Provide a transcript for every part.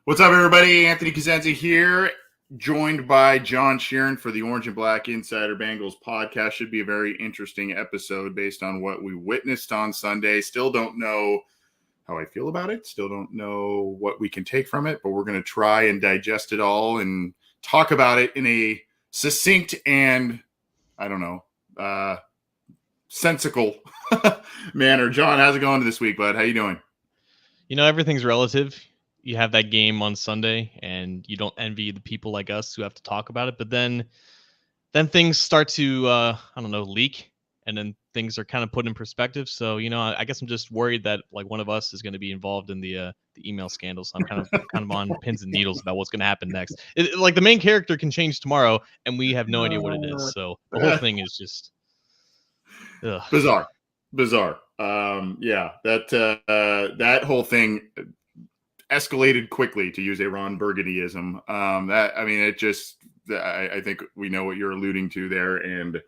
What's up, everybody? Anthony Cosenza here, joined by John Sheeran for the Orange and Black Insider Bengals podcast. Should be a very interesting episode based on what we witnessed on Sunday. Still don't know how I feel about it. Still don't know what we can take from it, but we're going to try and digest it all and talk about it in a succinct and, sensical manner. John, how's it going this week, bud? How you doing? You know, everything's relative. You have that game on Sunday and you don't envy the people like us who have to talk about it, but then things start to leak, and then things are kind of put in perspective. So, I guess I'm just worried that like one of us is going to be involved in the email scandal. So I'm kind of on pins and needles about what's going to happen next. Like the main character can change tomorrow and we have no idea what it is. So the whole thing is just bizarre. That whole thing escalated quickly, to use a Ron Burgundyism. I think we know what you're alluding to there, and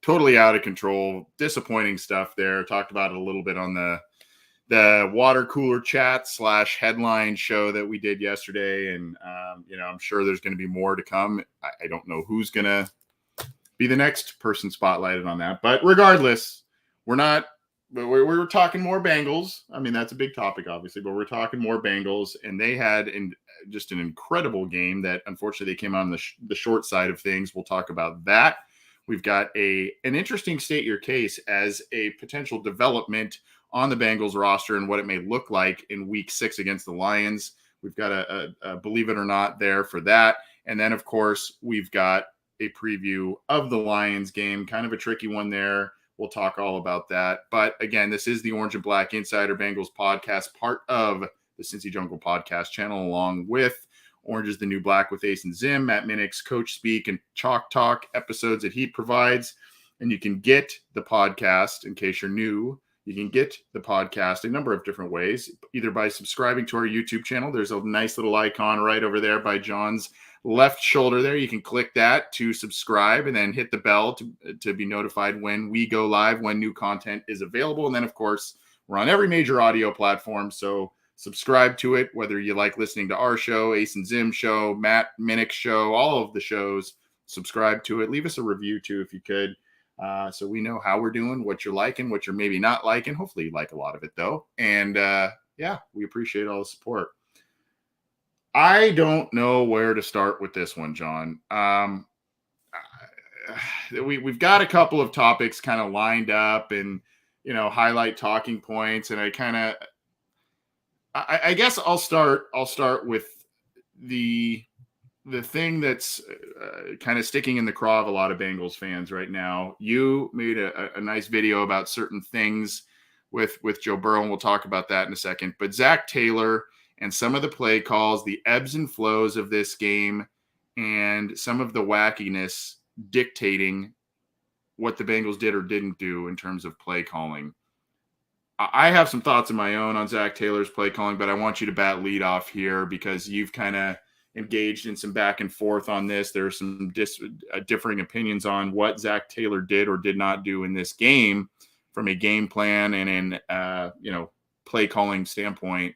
totally out of control, disappointing stuff there. Talked about it a little bit on the water cooler chat / headline show that we did yesterday. And, I'm sure there's going to be more to come. I don't know who's going to be the next person spotlighted on that, but regardless, we're talking more Bengals. I mean, that's a big topic, obviously, but we're talking more Bengals, and they had just an incredible game that unfortunately they came on the short side of things. We'll talk about that. We've got an interesting state your case as a potential development on the Bengals roster and what it may look like in week 6 against the Lions. We've got a believe it or not there for that. And then, of course, we've got a preview of the Lions game, kind of a tricky one there. We'll talk all about that. But again, this is the Orange and Black Insider Bengals podcast, part of the Cincy Jungle podcast channel, along with Orange is the New Black with Ace and Zim, Matt Minnick's Coach Speak and Chalk Talk episodes that he provides. And you can get the podcast, in case you're new, you can get the podcast a number of different ways, either by subscribing to our YouTube channel. There's a nice little icon right over there by John's left shoulder there. You can click that to subscribe and then hit the bell to be notified when we go live, when new content is available. And then, of course, we're on every major audio platform. So subscribe to it, whether you like listening to our show, Ace and Zim show, Matt Minnick's show, all of the shows. Subscribe to it. Leave us a review too, if you could, so we know how we're doing, what you're liking, what you're maybe not liking. Hopefully you like a lot of it, though. And we appreciate all the support. I don't know where to start with this one, John. We've got a couple of topics kind of lined up and, highlight talking points. And I guess I'll start with the thing that's kind of sticking in the craw of a lot of Bengals fans right now. You made a nice video about certain things with Joe Burrow, and we'll talk about that in a second. But Zach Taylor and some of the play calls, the ebbs and flows of this game, and some of the wackiness dictating what the Bengals did or didn't do in terms of play calling. I have some thoughts of my own on Zach Taylor's play calling, but I want you to bat lead off here because you've kind of engaged in some back and forth on this. There are some differing opinions on what Zach Taylor did or did not do in this game from a game plan and in play calling standpoint.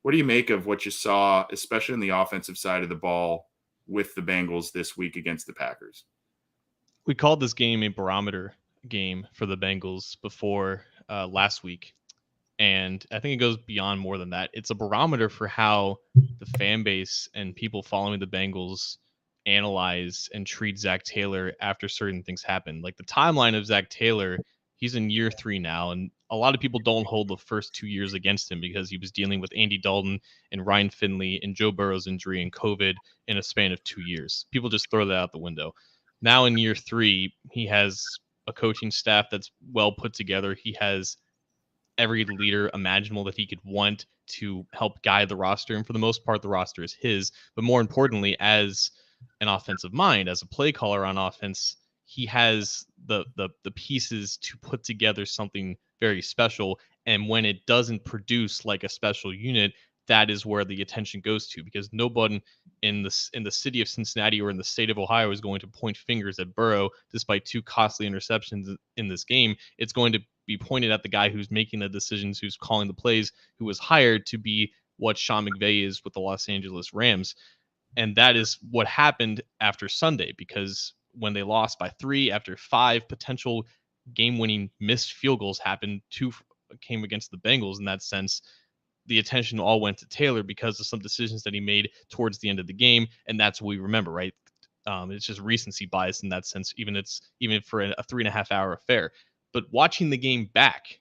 What do you make of what you saw, especially on the offensive side of the ball with the Bengals this week against the Packers? We called this game a barometer game for the Bengals before last week. And I think it goes beyond more than that. It's a barometer for how the fan base and people following the Bengals analyze and treat Zach Taylor after certain things happen. Like the timeline of Zach Taylor, he's in year 3 now, and a lot of people don't hold the first 2 years against him because he was dealing with Andy Dalton and Ryan Finley and Joe Burrow's injury and COVID in a span of 2 years. People just throw that out the window. Now in year 3, he has a coaching staff that's well put together. He has every leader imaginable that he could want to help guide the roster. And for the most part, the roster is his. But more importantly, as an offensive mind, as a play caller on offense, he has the pieces to put together something very special. And when it doesn't produce like a special unit, that is where the attention goes to, because nobody in the city of Cincinnati or in the state of Ohio is going to point fingers at Burrow despite 2 costly interceptions in this game. It's going to be pointed at the guy who's making the decisions, who's calling the plays, who was hired to be what Sean McVay is with the Los Angeles Rams. And that is what happened after Sunday, because when they lost by 3 after 5 potential game-winning missed field goals happened, 2 came against the Bengals in that sense. The attention all went to Taylor because of some decisions that he made towards the end of the game, and that's what we remember, right? It's just recency bias in that sense, even for a 3.5 hour affair. But watching the game back,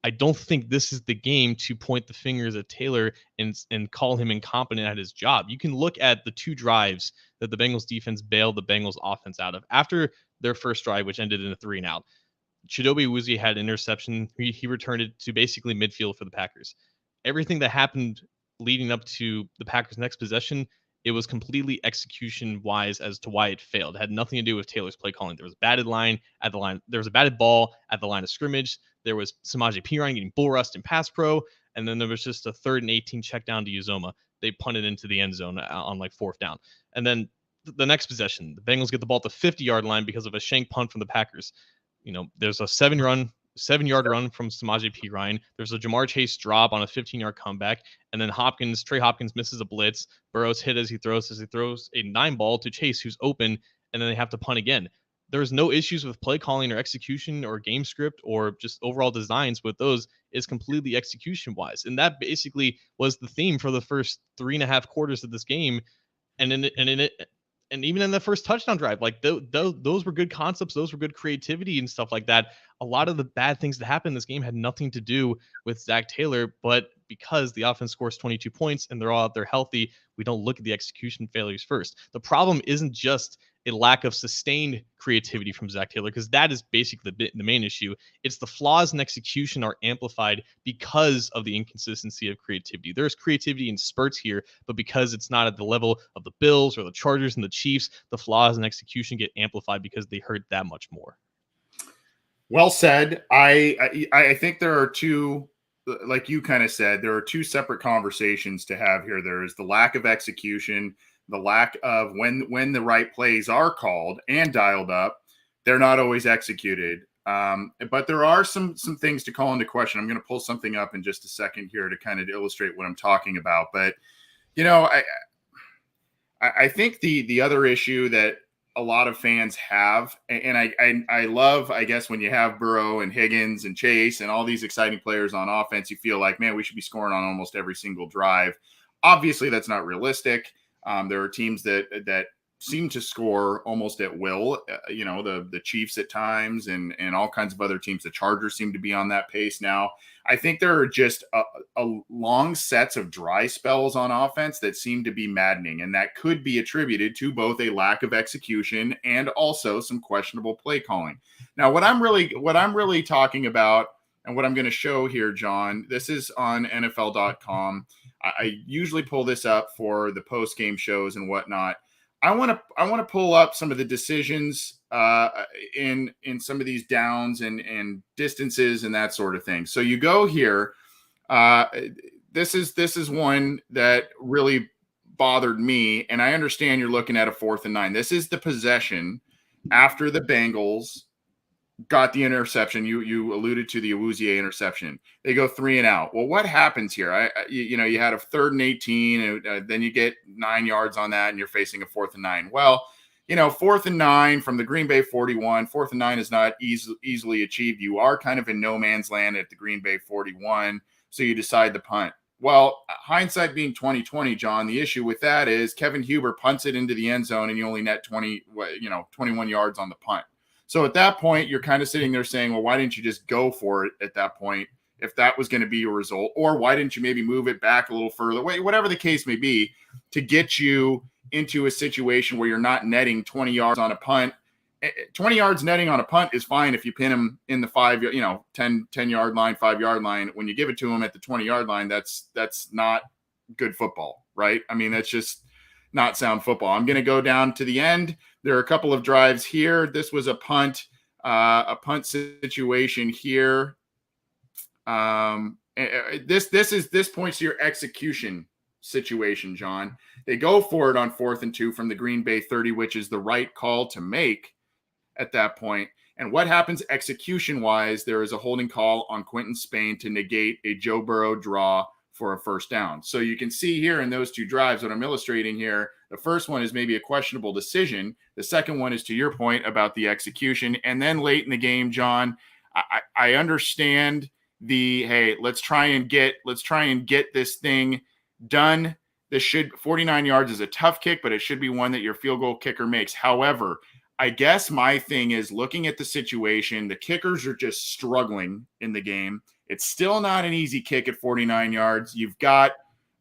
I don't think this is the game to point the fingers at Taylor and call him incompetent at his job. You can look at the 2 drives that the Bengals defense bailed the Bengals offense out of after their first drive, which ended in a 3-and-out. Chidobe Awuzie had an interception. He returned it to basically midfield for the Packers. Everything that happened leading up to the Packers' next possession, it was completely execution-wise as to why it failed. It had nothing to do with Taylor's play calling. There was a batted line at the line. There was a batted ball at the line of scrimmage. There was Samaje Perine getting bull rushed in pass pro, and then there was just a 3rd and 18 check down to Uzomah. They punted into the end zone on like 4th down. And then the next possession, the Bengals get the ball at the 50-yard line because of a shank punt from the Packers. There's a 7-yard run from Samaje Perine. There's a Jamar Chase drop on a 15-yard comeback, and then Trey Hopkins misses a blitz. Burrow's hit as he throws a 9-ball to Chase, who's open, and then they have to punt again. There's no issues with play calling or execution or game script or just overall designs with those. Is completely execution wise, and that basically was the theme for the first 3.5 quarters of this game. And even in the first touchdown drive, like those were good concepts, those were good creativity and stuff like that. A lot of the bad things that happened in this game had nothing to do with Zach Taylor, but because the offense scores 22 points and they're all out there healthy, we don't look at the execution failures first. The problem isn't just a lack of sustained creativity from Zach Taylor, because that is basically the main issue. It's the flaws in execution are amplified because of the inconsistency of creativity. There's creativity in spurts here, but because it's not at the level of the Bills or the Chargers and the Chiefs, the flaws in execution get amplified because they hurt that much more. Well said. I think there are 2, like you kind of said, there are 2 separate conversations to have here. There is the lack of execution, the lack of when the right plays are called and dialed up, they're not always executed. But there are some things to call into question. I'm going to pull something up in just a second here to kind of illustrate what I'm talking about. But, I think the other issue that a lot of fans have, and I love, I guess, when you have Burrow and Higgins and Chase and all these exciting players on offense, you feel like, man, we should be scoring on almost every single drive. Obviously, that's not realistic. There are teams that seem to score almost at will, the Chiefs at times and all kinds of other teams. The Chargers seem to be on that pace now. I think there are just a long sets of dry spells on offense that seem to be maddening, and that could be attributed to both a lack of execution and also some questionable play calling. Now, what I'm really talking about and what I'm going to show here, John, this is on NFL.com. I usually pull this up for the post-game shows and whatnot. I want to pull up some of the decisions in some of these downs and distances and that sort of thing. So you go here. This is one that really bothered me, and I understand you're looking at a 4th and 9. This is the possession after the Bengals got the interception. You alluded to the Awuzie interception. They go 3-and-out. Well, what happens here? You had a 3rd and 18, and then you get 9 yards on that, and you're facing a 4th and 9. Well, 4th and 9 from the Green Bay 41. 4th and 9 is not easily achieved. You are kind of in no man's land at the Green Bay 41, so you decide to punt. Well, hindsight being 20/20, John, the issue with that is Kevin Huber punts it into the end zone, and you only net 21 yards on the punt. So at that point, you're kind of sitting there saying, well, why didn't you just go for it at that point if that was going to be your result? Or why didn't you maybe move it back a little further? Whatever the case may be, to get you into a situation where you're not netting 20 yards on a punt. 20 yards netting on a punt is fine if you pin them in the 10-yard line, 5-yard line. When you give it to them at the 20-yard line, that's not good football, right? I mean, that's just not sound football. I'm going to go down to the end. There are a couple of drives here. This was a punt situation here. This points to your execution situation, John. They go for it on 4th and 2 from the Green Bay 30, which is the right call to make at that point. And what happens execution-wise? There is a holding call on Quentin Spain to negate a Joe Burrow draw for a first down. So you can see here in those two drives, what I'm illustrating here, the first one is maybe a questionable decision. The second one is, to your point about the execution. And then late in the game, John, I understand the, hey, let's try and get this thing done. This should 49 yards is a tough kick, but it should be one that your field goal kicker makes. However, I guess my thing is looking at the situation, the kickers are just struggling in the game. It's still not an easy kick at 49 yards. You've got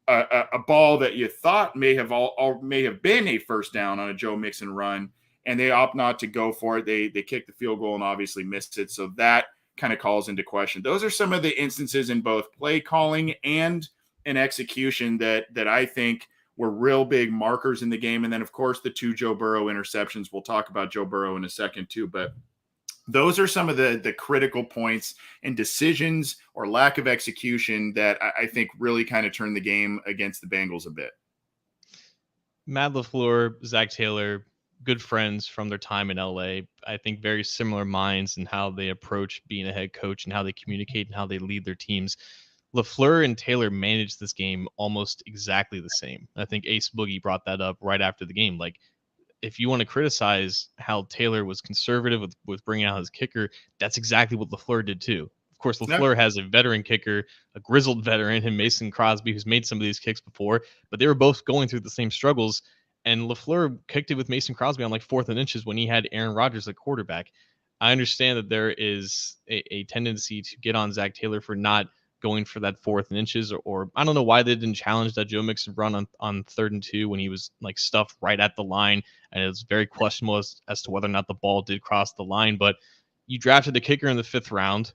a ball that you thought may have been a first down on a Joe Mixon run, and they opt not to go for it. They kick the field goal and obviously missed it. So that kind of calls into question. Those are some of the instances in both play calling and in execution that I think were real big markers in the game. And then, of course, the 2 Joe Burrow interceptions. We'll talk about Joe Burrow in a second too, but those are some of the critical points and decisions or lack of execution that I think really kind of turned the game against the Bengals a bit. Matt LaFleur, Zach Taylor, good friends from their time in LA. I think very similar minds in how they approach being a head coach and how they communicate and how they lead their teams. LaFleur and Taylor managed this game almost exactly the same. I think Ace Boogie brought that up right after the game. Like, if you want to criticize how Taylor was conservative with bringing out his kicker, that's exactly what LaFleur did too. Of course, LaFleur has a veteran kicker, a grizzled veteran in Mason Crosby, who's made some of these kicks before, but they were both going through the same struggles. And LaFleur kicked it with Mason Crosby on like 4th and inches when he had Aaron Rodgers at quarterback. I understand that there is a tendency to get on Zach Taylor for not going for that 4th and inches, or I don't know why they didn't challenge that Joe Mixon run on 3rd and 2 when he was like stuffed right at the line. And it was very questionable as to whether or not the ball did cross the line. But you drafted the kicker in the 5th round.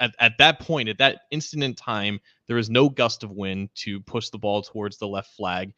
At that point, at that instant in time, there was no gust of wind to push the ball towards the left flag.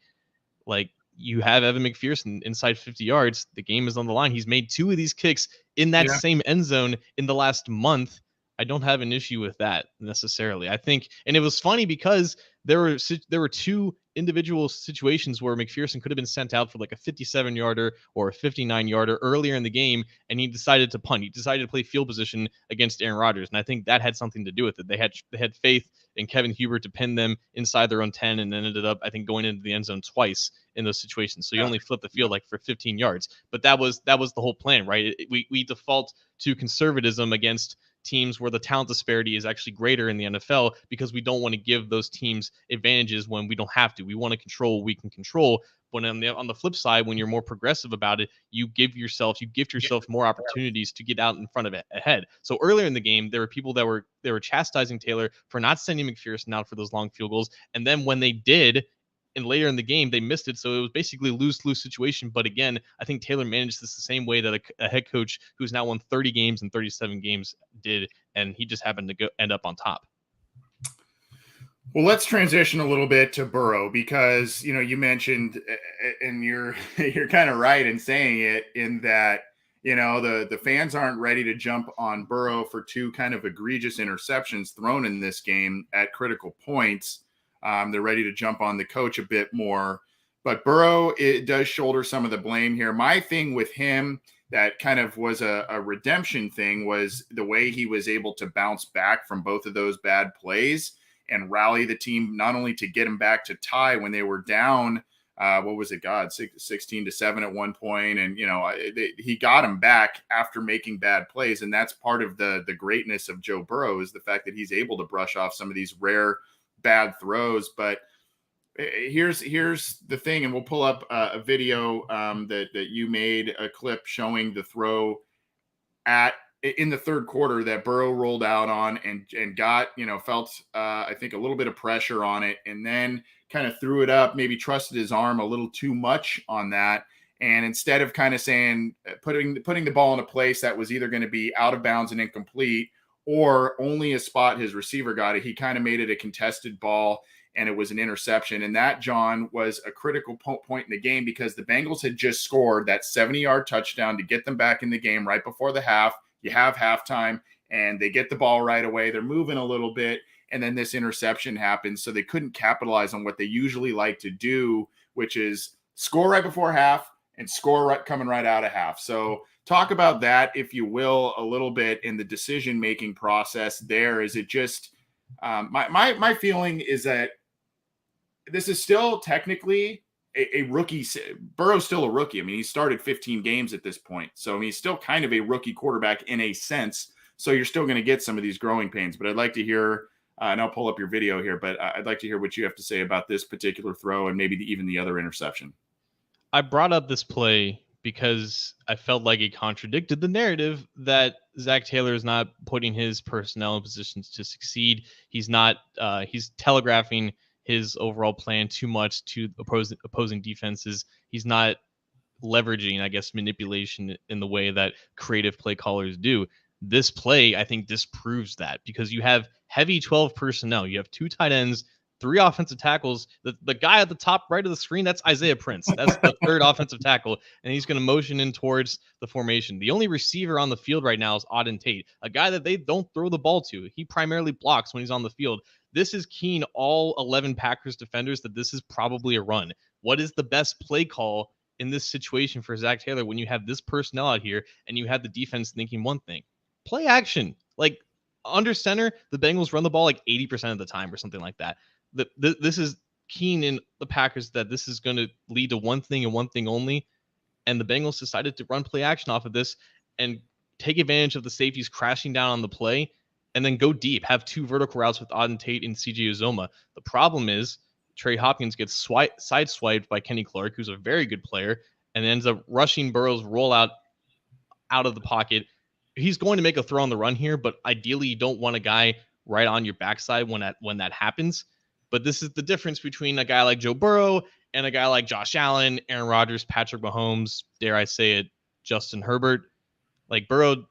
Like, you have Evan McPherson inside 50 yards. The game is on the line. He's made 2 of these kicks in that same end zone in the last month. I don't have an issue with that necessarily. I think, and it was funny because there were 2 individual situations where McPherson could have been sent out for like a 57-yarder or a 59-yarder earlier in the game, and he decided to punt. He decided to play field position against Aaron Rodgers, and I think that had something to do with it. They had faith in Kevin Huber to pin them inside their own 10, and then ended up, I think, going into the end zone twice in those situations. So you only flip the field like for 15 yards, but that was the whole plan, right? We default to conservatism against teams where the talent disparity is actually greater in the NFL because we don't want to give those teams advantages when we don't have to. We want to control what we can control. But on the flip side, when you're more progressive about it, you gift yourself more opportunities to get out in front of it ahead. So earlier in the game, there were people that were chastising Taylor for not sending McPherson out for those long field goals. And then when they did, and later in the game, they missed it. So it was basically a lose-lose situation. But again, I think Taylor managed this the same way that a head coach who's now won 30 games and 37 games did, and he just happened to end up on top. Well, let's transition a little bit to Burrow because, you mentioned, and you're kind of right in saying it, in that, the fans aren't ready to jump on Burrow for 2 kind of egregious interceptions thrown in this game at critical points. They're ready to jump on the coach a bit more. But Burrow, it does shoulder some of the blame here. My thing with him that kind of was a redemption thing was the way he was able to bounce back from both of those bad plays and rally the team, not only to get him back to tie when they were down, 16-7 at one point. And, he got him back after making bad plays. And that's part of the greatness of Joe Burrow, is the fact that he's able to brush off some of these rare bad throws. But here's the thing, and we'll pull up a video that you made, a clip showing the throw in the 3rd quarter that Burrow rolled out on and got, felt I think a little bit of pressure on it, and then kind of threw it up, maybe trusted his arm a little too much on that. And instead of kind of saying, putting the ball in a place that was either going to be out of bounds and incomplete, or only a spot his receiver got it, he kind of made it a contested ball, and it was an interception. And that, John, was a critical point in the game because the Bengals had just scored that 70-yard touchdown to get them back in the game right before the half. You have halftime, and they get the ball right away. They're moving a little bit, and then this interception happens. So they couldn't capitalize on what they usually like to do, which is score right before half and score coming right out of half. So talk about that, if you will, a little bit in the decision-making process there. Is it just my feeling is that this is still technically a rookie. Burrow's still a rookie. I mean, he started 15 games at this point. So, I mean, he's still kind of a rookie quarterback in a sense. So you're still going to get some of these growing pains. But I'd like to hear, and I'll pull up your video here, but I'd like to hear what you have to say about this particular throw and maybe even the other interception. I brought up this play because I felt like it contradicted the narrative that Zach Taylor is not putting his personnel in positions to succeed. He's not. He's telegraphing his overall plan too much to opposing defenses. He's not leveraging, I guess, manipulation in the way that creative play callers do. This play, I think, disproves that because you have heavy 12 personnel. You have 2 tight ends, 3 offensive tackles. The guy at the top right of the screen, that's Isaiah Prince. That's the 3rd offensive tackle, and he's going to motion in towards the formation. The only receiver on the field right now is Auden Tate, a guy that they don't throw the ball to. He primarily blocks when he's on the field. This is keen all 11 Packers defenders that this is probably a run. What is the best play call in this situation for Zach Taylor when you have this personnel out here and you have the defense thinking one thing? Play action. Like, under center, the Bengals run the ball like 80% of the time or something like that. This is keen in the Packers that this is going to lead to one thing and one thing only. And the Bengals decided to run play action off of this and take advantage of the safeties crashing down on the play and then go deep, have 2 vertical routes with Auden Tate and CJ Uzomah. The problem is Trey Hopkins gets sideswiped by Kenny Clark, who's a very good player, and ends up rushing Burrow's rollout out of the pocket. He's going to make a throw on the run here, but ideally you don't want a guy right on your backside when that happens. But this is the difference between a guy like Joe Burrow and a guy like Josh Allen, Aaron Rodgers, Patrick Mahomes, dare I say it, Justin Herbert. Like, Burrow,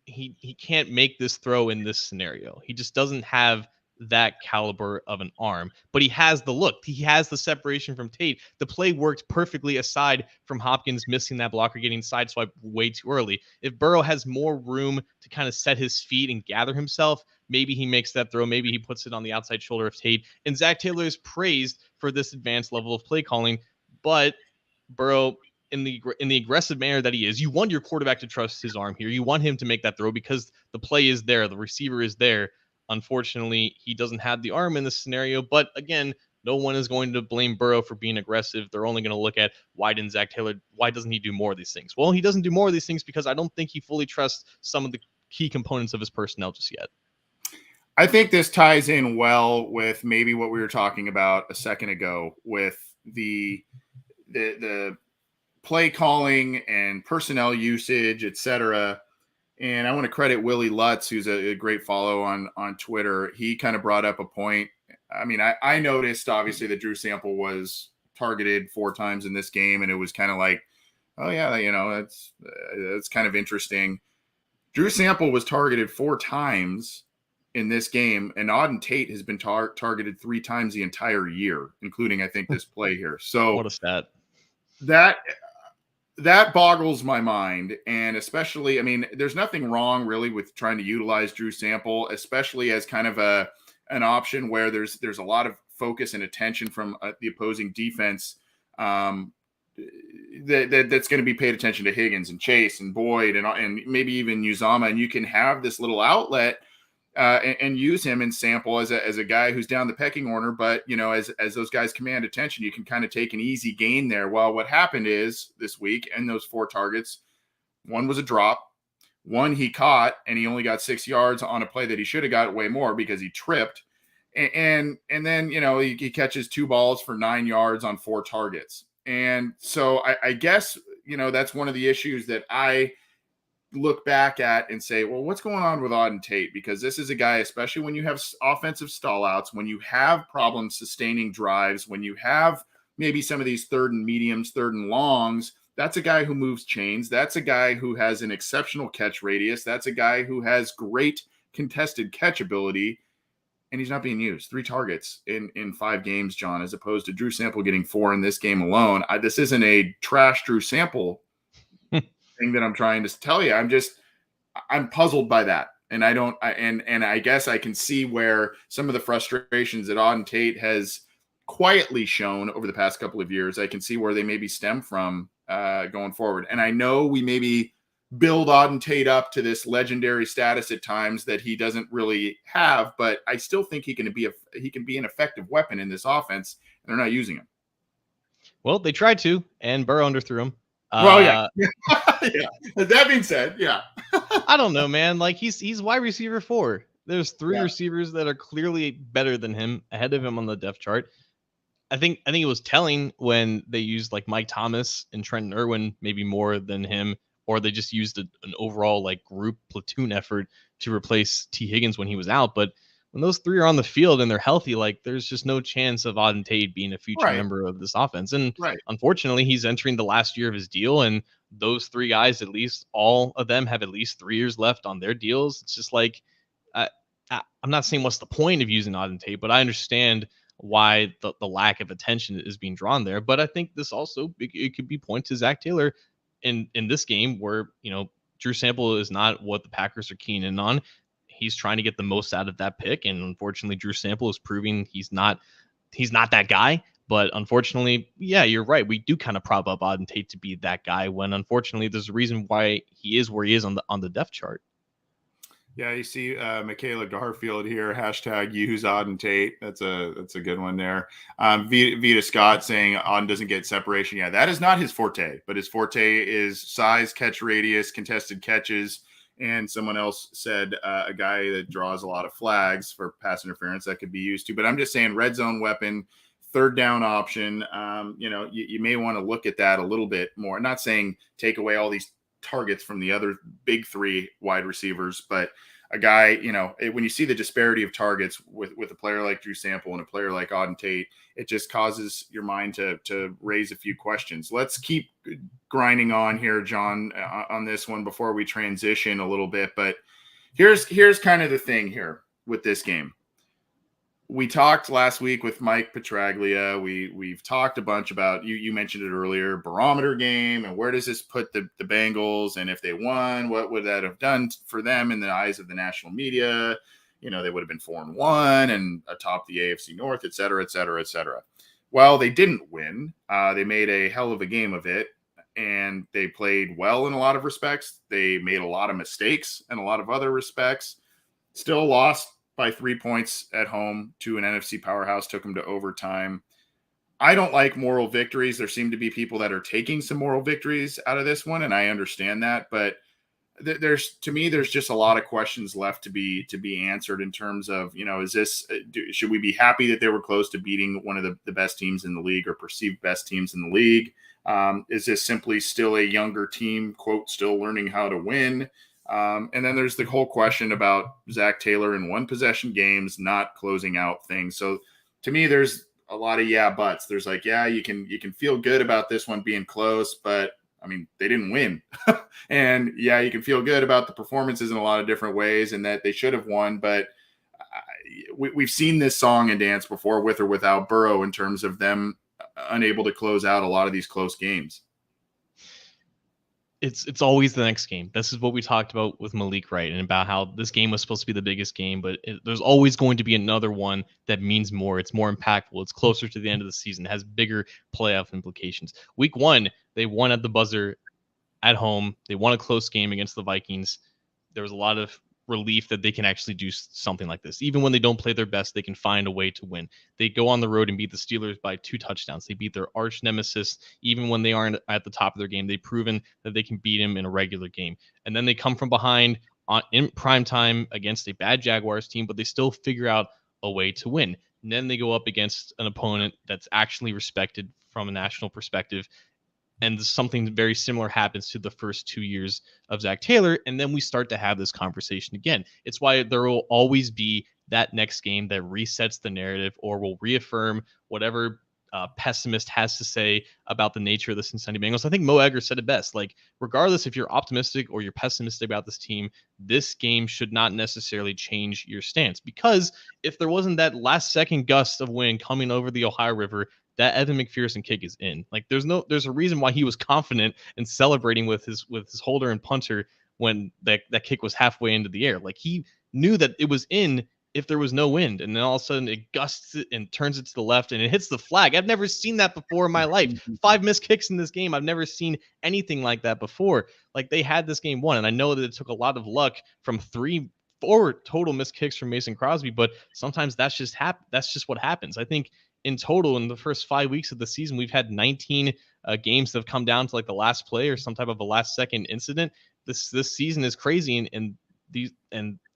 he can't make this throw in this scenario. He just doesn't have that caliber of an arm, but he has the look. He has the separation from Tate. The play worked perfectly aside from Hopkins missing that blocker, getting sideswiped way too early. If Burrow has more room to kind of set his feet and gather himself, maybe he makes that throw. Maybe he puts it on the outside shoulder of Tate. And Zach Taylor is praised for this advanced level of play calling, but Burrow, in the aggressive manner that he is, you want your quarterback to trust his arm here. You want him to make that throw because the play is there. The receiver is there. Unfortunately, he doesn't have the arm in this scenario. But again, no one is going to blame Burrow for being aggressive. They're only going to look at why doesn't he do more of these things? Well, he doesn't do more of these things because I don't think he fully trusts some of the key components of his personnel just yet. I think this ties in well with maybe what we were talking about a second ago with the play calling and personnel usage, etc. And I want to credit Willie Lutz, who's a great follow on Twitter. He kind of brought up a point. I mean, I noticed obviously that Drew Sample was targeted 4 times in this game, and it was kind of like, oh yeah, it's kind of interesting. Drew Sample was targeted 4 times in this game, and Auden Tate has been targeted 3 times the entire year, including, I think, this play here. So what a stat. That boggles my mind. And especially, I mean, there's nothing wrong really with trying to utilize Drew Sample, especially as kind of an option where there's a lot of focus and attention from the opposing defense that's going to be paid attention to Higgins and Chase and Boyd and maybe even Uzomah. And you can have this little outlet and use him in Sample as a guy who's down the pecking order. But, as those guys command attention, you can kind of take an easy gain there. Well, what happened is this week and those 4 targets, 1 was a drop, 1 he caught, and he only got 6 yards on a play that he should have got way more because he tripped. And then, he catches 2 balls for 9 yards on 4 targets. And so I guess, that's one of the issues that I look back at and say, well, what's going on with Auden Tate? Because this is a guy, especially when you have offensive stallouts, when you have problems sustaining drives, when you have maybe some of these 3rd and mediums, 3rd and longs, that's a guy who moves chains. That's a guy who has an exceptional catch radius. That's a guy who has great contested catch ability, and he's not being used. 3 targets in 5 games, John, as opposed to Drew Sample getting 4 in this game alone. This isn't a trash Drew Sample thing that I'm trying to tell you. I'm puzzled by that. And I guess I can see where some of the frustrations that Auden Tate has quietly shown over the past couple of years, I can see where they maybe stem from going forward. And I know we maybe build Auden Tate up to this legendary status at times that he doesn't really have, but I still think he can be an effective weapon in this offense. They're not using him. Well, they tried to, and Burrow underthrew him. Well, yeah. Yeah. That being said, yeah. I don't know, man. Like he's wide receiver 4. There's 3 Yeah. receivers that are clearly better than him, ahead of him on the depth chart. I think it was telling when they used like Mike Thomas and Trenton Irwin maybe more than him, or they just used an overall like group platoon effort to replace T. Higgins when he was out. But when those 3 are on the field and they're healthy, like there's just no chance of Auden Tate being a future Right. member of this offense. And Right. unfortunately, he's entering the last year of his deal, and those 3 guys, at least all of them, have at least 3 years left on their deals. It's just like I, I'm not saying what's the point of using Auden Tate, but I understand why the lack of attention is being drawn there. But I think this also it could be point to Zach Taylor in this game where Drew Sample is not what the Packers are keen in on. He's trying to get the most out of that pick, and unfortunately, Drew Sample is proving he's not that guy. But unfortunately, yeah, you're right. We do kind of prop up Auden Tate to be that guy when unfortunately there's a reason why he is where he is on the depth chart. Yeah, you see Michaela Garfield here, hashtag use Auden Tate. That's a good one there. Vita Scott saying Auden doesn't get separation. Yeah, that is not his forte, but his forte is size, catch radius, contested catches. And someone else said a guy that draws a lot of flags for pass interference that could be used too. But I'm just saying red zone weapon, third down option. You may want to look at that a little bit more. I'm not saying take away all these targets from the other big 3 wide receivers, but a guy, when you see the disparity of targets with a player like Drew Sample and a player like Auden Tate, it just causes your mind to raise a few questions. Let's keep grinding on here, John, on this one before we transition a little bit. But here's kind of the thing here with this game. We talked last week with Mike Petraglia. We've talked a bunch about, you mentioned it earlier, barometer game, and where does this put the Bengals? And if they won, what would that have done for them in the eyes of the national media? They would have been 4-1 and atop the AFC North, et cetera, et cetera, et cetera. Well, they didn't win. They made a hell of a game of it, and they played well in a lot of respects. They made a lot of mistakes in a lot of other respects. Still lost by 3 points at home to an NFC powerhouse, took them to overtime. I don't like moral victories. There seem to be people that are taking some moral victories out of this one, and I understand that. But there's just a lot of questions left to be answered in terms of, should we be happy that they were close to beating one of the best teams in the league or perceived best teams in the league? Is this simply still a younger team, quote, still learning how to win? And then there's the whole question about Zach Taylor in one possession games, not closing out things. So to me, there's a lot of yeah buts. There's like, yeah, you can feel good about this one being close, but I mean, they didn't win. And yeah, you can feel good about the performances in a lot of different ways and that they should have won. But we've seen this song and dance before with or without Burrow in terms of them unable to close out a lot of these close games. It's always the next game. This is what we talked about with Malik Wright and about how this game was supposed to be the biggest game, but there's always going to be another one that means more. It's more impactful. It's closer to the end of the season. It has bigger playoff implications. Week 1, they won at the buzzer at home. They won a close game against the Vikings. There was a lot of relief that they can actually do something like this. Even when they don't play their best, they can find a way to win. They go on the road and beat the Steelers by 2 touchdowns. They beat their arch nemesis. Even when they aren't at the top of their game, they've proven that they can beat him in a regular game. And then they come from behind in prime time against a bad Jaguars team, but they still figure out a way to win. And then they go up against an opponent that's actually respected from a national perspective. And something very similar happens to the first 2 years of Zach Taylor. And then we start to have this conversation again. It's why there will always be that next game that resets the narrative or will reaffirm whatever pessimist has to say about the nature of the Cincinnati Bengals. I think Mo Egger said it best. Like, regardless if you're optimistic or you're pessimistic about this team, this game should not necessarily change your stance. Because if there wasn't that last second gust of wind coming over the Ohio River, that Evan McPherson kick is in. Like, there's a reason why he was confident and celebrating with his holder and punter when that kick was halfway into the air. Like, he knew that it was in if there was no wind, and then all of a sudden it gusts it and turns it to the left and it hits the flag. I've never seen that before in my life. 5 missed kicks in this game. I've never seen anything like that before. Like, they had this game won, and I know that it took a lot of luck from 4 total missed kicks from Mason Crosby, but sometimes that's just what happens. I think in total in the first 5 weeks of the season, we've had 19 games that have come down to like the last play or some type of a last second incident. This season is crazy, and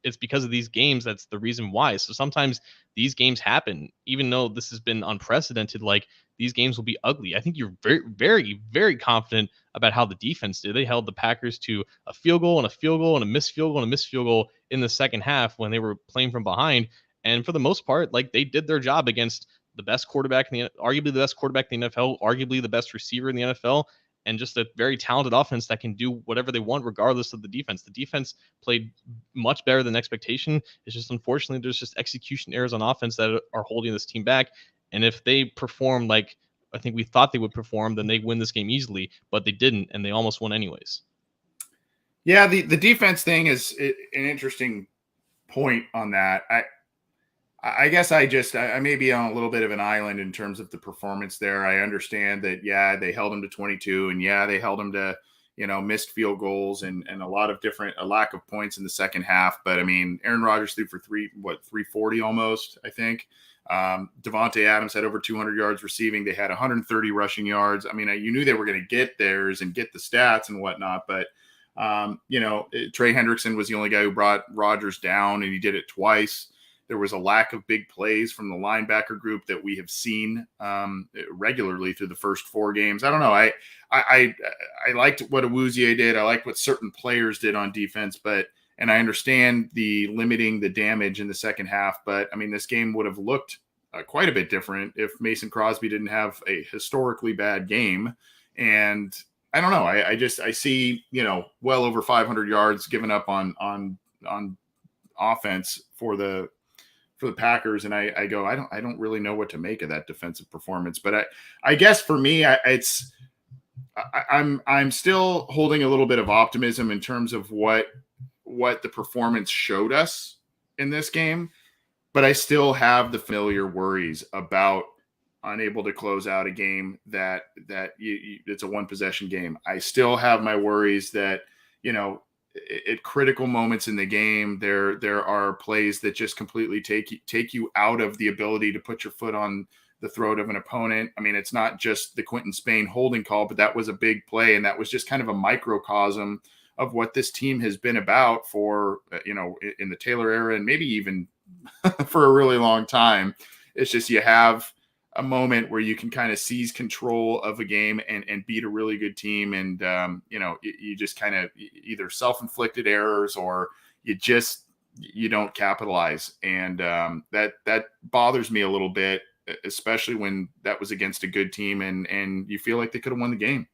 it's because of these games. That's the reason why. So sometimes these games happen, even though this has been unprecedented. Like, these games will be ugly. I think you're very, very, very confident about how the defense did. They held the Packers to a field goal and a field goal and a missed field goal and a missed field goal in the second half when they were playing from behind. And for the most part, like, they did their job against the best quarterback arguably the best quarterback in the NFL, arguably the best receiver in the NFL, and just a very talented offense that can do whatever they want regardless of the defense. The defense played much better than expectation. It's just, unfortunately, there's just execution errors on offense that are holding this team back. And if they perform like I think we thought they would perform, then they win this game easily, but they didn't, and they almost won anyways. Yeah, the defense thing is an interesting point on that. I guess I may be on a little bit of an island in terms of the performance there. I understand that, yeah, they held them to 22, and yeah, they held them to, missed field goals and a lot of a lack of points in the second half. But I mean, Aaron Rodgers threw for 340 almost, I think. Devontae Adams had over 200 yards receiving. They had 130 rushing yards. I mean, you knew they were going to get theirs and get the stats and whatnot, but Trey Hendrickson was the only guy who brought Rodgers down, and he did it twice. There was a lack of big plays from the linebacker group that we have seen regularly through the first 4 games. I don't know. I liked what Awuzie did. I liked what certain players did on defense, and I understand the limiting the damage in the second half. But I mean, this game would have looked quite a bit different if Mason Crosby didn't have a historically bad game. And I don't know. I see, well over 500 yards given up on offense for the Packers. And I go, I don't really know what to make of that defensive performance, but I guess for me, I'm still holding a little bit of optimism in terms of what the performance showed us in this game, but I still have the familiar worries about unable to close out a game that it's a 1 possession game. I still have my worries that, at critical moments in the game, there are plays that just completely take you out of the ability to put your foot on the throat of an opponent. I mean, it's not just the Quentin Spain holding call, but that was a big play, and that was just kind of a microcosm of what this team has been about for, in the Taylor era and maybe even for a really long time. It's just, you have a moment where you can kind of seize control of a game and beat a really good team. And, you just kind of either self-inflicted errors or you don't capitalize. And that bothers me a little bit, especially when that was against a good team and you feel like they could have won the game.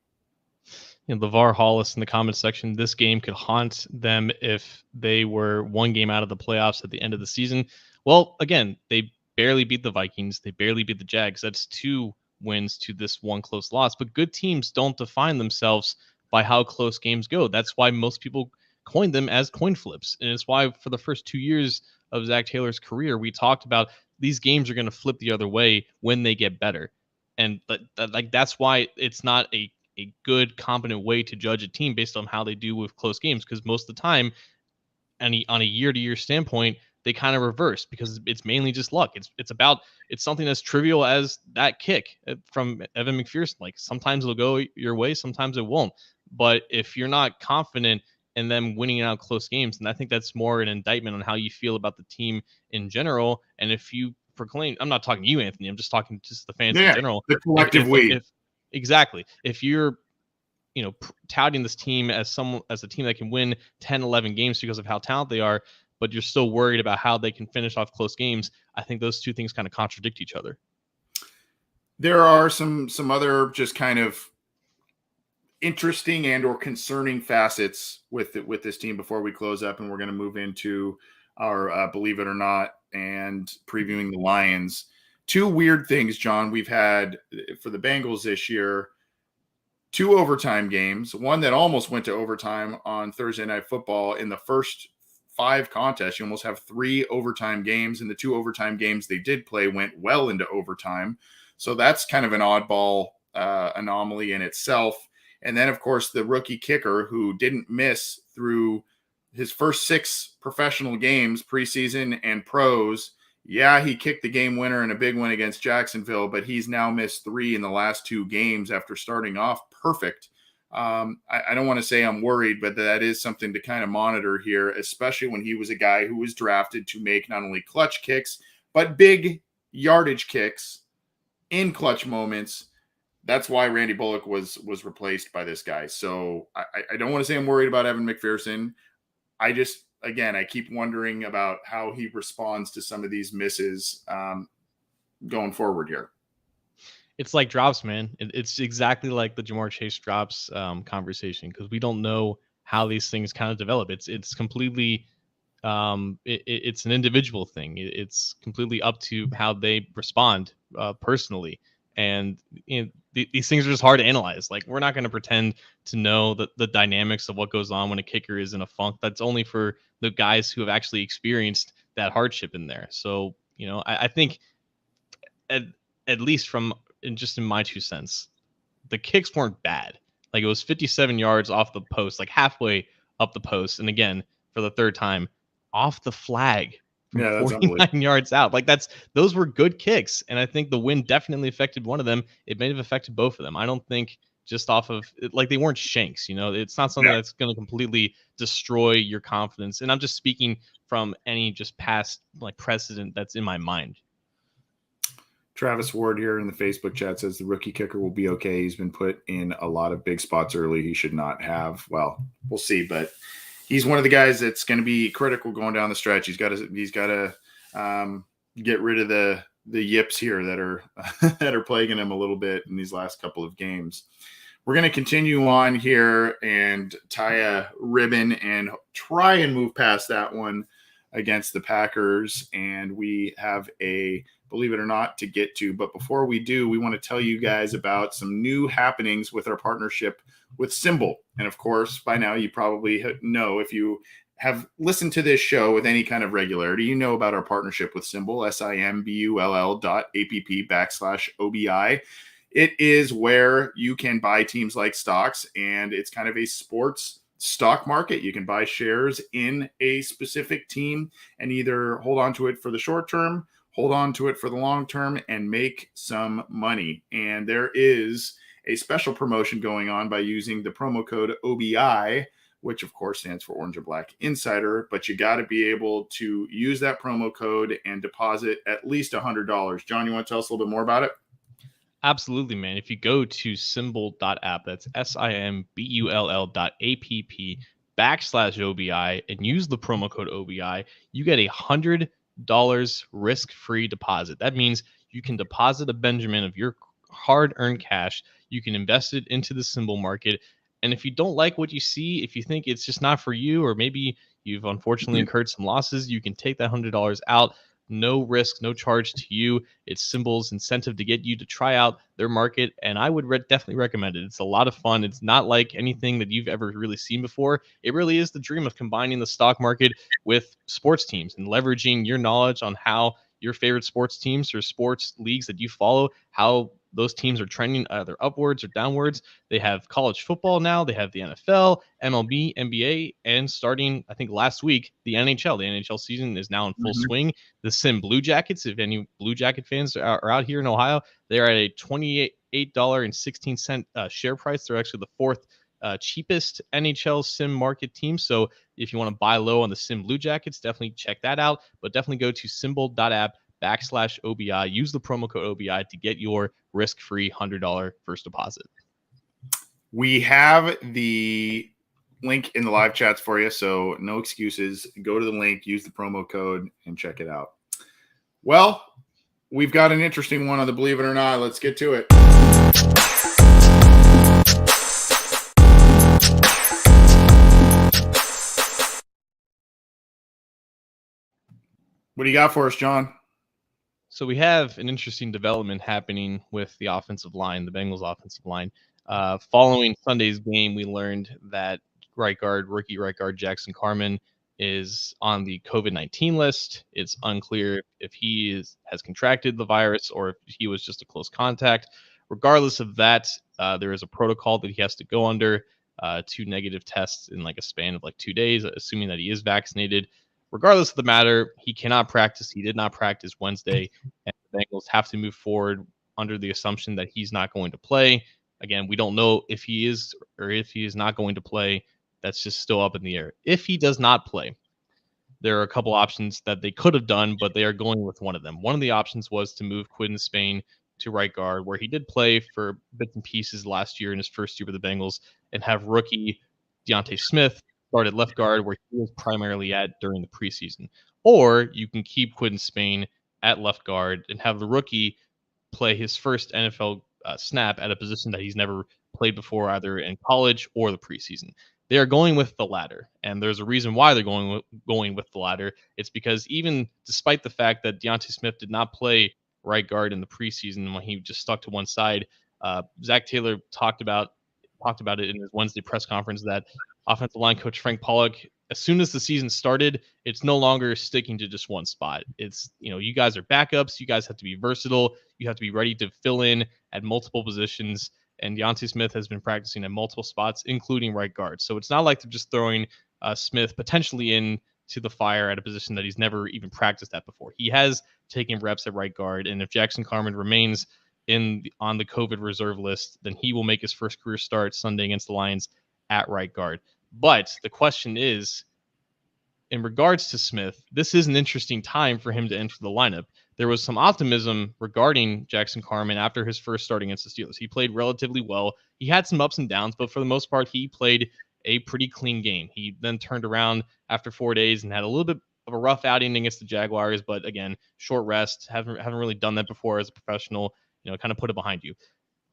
LeVar Hollis in the comments section, this game could haunt them if they were 1 game out of the playoffs at the end of the season. Well, again, they barely beat the Vikings. They barely beat the Jags. That's 2 wins to this 1 close loss. But good teams don't define themselves by how close games go. That's why most people coined them as coin flips. And it's why for the first 2 years of Zach Taylor's career, we talked about these games are going to flip the other way when they get better. And that's why it's not a good, competent way to judge a team based on how they do with close games, because most of the time, on a year-to-year standpoint, they kind of reverse because it's mainly just luck. It's something as trivial as that kick from Evan McPherson. Like, sometimes it'll go your way, sometimes it won't. But if you're not confident in them winning out close games, then I think that's more an indictment on how you feel about the team in general. And if you proclaim, I'm not talking to you, Anthony, I'm just talking to the fans in general. The collective we. Exactly. If you're, touting this team as a team that can win 10, 11 games because of how talented they are, but you're still worried about how they can finish off close games, I think those 2 things kind of contradict each other. There are some other just kind of interesting and or concerning facets with this team before we close up, and we're going to move into our believe it or not and previewing the Lions. 2 weird things, John, we've had for the Bengals this year. 2 overtime games, one that almost went to overtime on Thursday Night Football. In the first 5 contests, you almost have 3 overtime games, and the 2 overtime games they did play went well into overtime. So that's kind of an oddball anomaly in itself. And then, of course, the rookie kicker who didn't miss through his first 6 professional games, preseason and pros, Yeah, he kicked the game winner in a big win against Jacksonville, but he's now missed 3 in the last 2 games after starting off perfect. I don't want to say I'm worried, but that is something to kind of monitor here, especially when he was a guy who was drafted to make not only clutch kicks, but big yardage kicks in clutch moments. That's why Randy Bullock was replaced by this guy. So I don't want to say I'm worried about Evan McPherson. I just, again, I keep wondering about how he responds to some of these misses going forward here. It's like drops, man. It's exactly like the Jamar Chase drops conversation, because we don't know how these things kind of develop. It's completely it's an individual thing. It's completely up to how they respond personally, and these things are just hard to analyze. Like, we're not going to pretend to know the dynamics of what goes on when a kicker is in a funk. That's only for the guys who have actually experienced that hardship in there. So I think at least in my 2 cents, the kicks weren't bad. Like, it was 57 yards off the post, like halfway up the post, and again for the third time off the flag from Yeah, that's 49 yards out. Like, those were good kicks, and I think the wind definitely affected one of them. It may have affected both of them. I don't think just off of like, they weren't shanks. It's not something that's going to completely destroy your confidence. And I'm just speaking from any just past like precedent that's in my mind. Travis Ward here in the Facebook chat says the rookie kicker will be okay. He's been put in a lot of big spots early. He should not have. Well, we'll see, but he's one of the guys that's going to be critical going down the stretch. He's got to get rid of the yips here that are that are plaguing him a little bit in these last couple of games. We're going to continue on here and tie a ribbon and try and move past that one against the Packers. And we have a, believe it or not, to get to. But before we do, we want to tell you guys about some new happenings with our partnership with Symbol. And of course, by now you probably know, if you have listened to this show with any kind of regularity, you know about our partnership with Symbol, SIMBULL.app/OBI. It is where you can buy teams like stocks, and it's kind of a sports stock market. You can buy shares in a specific team and either hold on to it for the short term, hold on to it for the long term, and make some money. And there is a special promotion going on by using the promo code OBI, which of course stands for Orange and Black Insider, but you got to be able to use that promo code and deposit at least $100. John, you want to tell us a little bit more about it? Absolutely, man. If you go to symbol.app, that's SIMBULL.app/OBI, and use the promo code OBI, you get $100 risk-free deposit. That means you can deposit a Benjamin of your hard-earned cash. You can invest it into the Symbol market. And if you don't like what you see, if you think it's just not for you, or maybe you've unfortunately incurred some losses, you can take that $100 out. No risk, no charge to you. It's Symbol's incentive to get you to try out their market, and I would definitely recommend it. It's a lot of fun. It's not like anything that you've ever really seen before. It really is the dream of combining the stock market with sports teams and leveraging your knowledge on how your favorite sports teams or sports leagues that you follow, how those teams are trending either upwards or downwards. They have college football now. They have the NFL, MLB, NBA, and starting, I think, last week, the NHL. The NHL season is now in full swing. The Sim Blue Jackets, if any Blue Jacket fans are out here in Ohio, they're at a $28.16 share price. They're actually the fourth cheapest NHL sim market team. So if you want to buy low on the Sim Blue Jackets, definitely check that out. But definitely go to symbol.app/OBI. Use the promo code OBI to get your risk-free $100 first deposit. We have the link in the live chats for you, so no excuses. Go to the link, use the promo code, and check it out. Well, we've got an interesting one on the Believe It or Not. Let's get to it. What do you got for us, John? So we have an interesting development happening with the offensive line, the Bengals offensive line. Following Sunday's game, we learned that rookie right guard Jackson Carman is on the COVID-19 list. It's unclear if he has contracted the virus or if he was just a close contact. Regardless of that, there is a protocol that he has to go under, 2 negative tests in like a span of like 2 days, assuming that he is vaccinated. regardless of the matter, he cannot practice. He did not practice Wednesday, and the Bengals have to move forward under the assumption that he's not going to play. Again, we don't know if he is or if he is not going to play. That's just still up in the air. If he does not play, there are a couple options that they could have done, but they are going with one of them. One of the options was to move Quinn Spain to right guard, where he did play for bits and pieces last year in his first year with the Bengals, and have rookie Deontay Smith start at left guard, where he was primarily at during the preseason. Or you can keep Quinn Spain at left guard and have the rookie play his first NFL snap at a position that he's never played before, either in college or the preseason. They are going with the latter, and there's a reason why they're going with the latter. It's because even despite the fact that Deontay Smith did not play right guard in the preseason when he just stuck to one side, Zach Taylor talked about it in his Wednesday press conference that offensive line coach Frank Pollock, as soon as the season started, it's no longer sticking to just one spot. It's, you guys are backups. You guys have to be versatile. You have to be ready to fill in at multiple positions. And Deontay Smith has been practicing at multiple spots, including right guard. So it's not like they're just throwing Smith potentially in to the fire at a position that he's never even practiced at before. He has taken reps at right guard. And if Jackson Carman remains on the COVID reserve list, then he will make his first career start Sunday against the Lions at right guard. But the question is, in regards to Smith, this is an interesting time for him to enter the lineup. There was some optimism regarding Jackson Carman after his first start against the Steelers. He played relatively well. He had some ups and downs, but for the most part, he played a pretty clean game. He then turned around after 4 days and had a little bit of a rough outing against the Jaguars, but again, short rest. Haven't really done that before as a professional. Kind of put it behind you.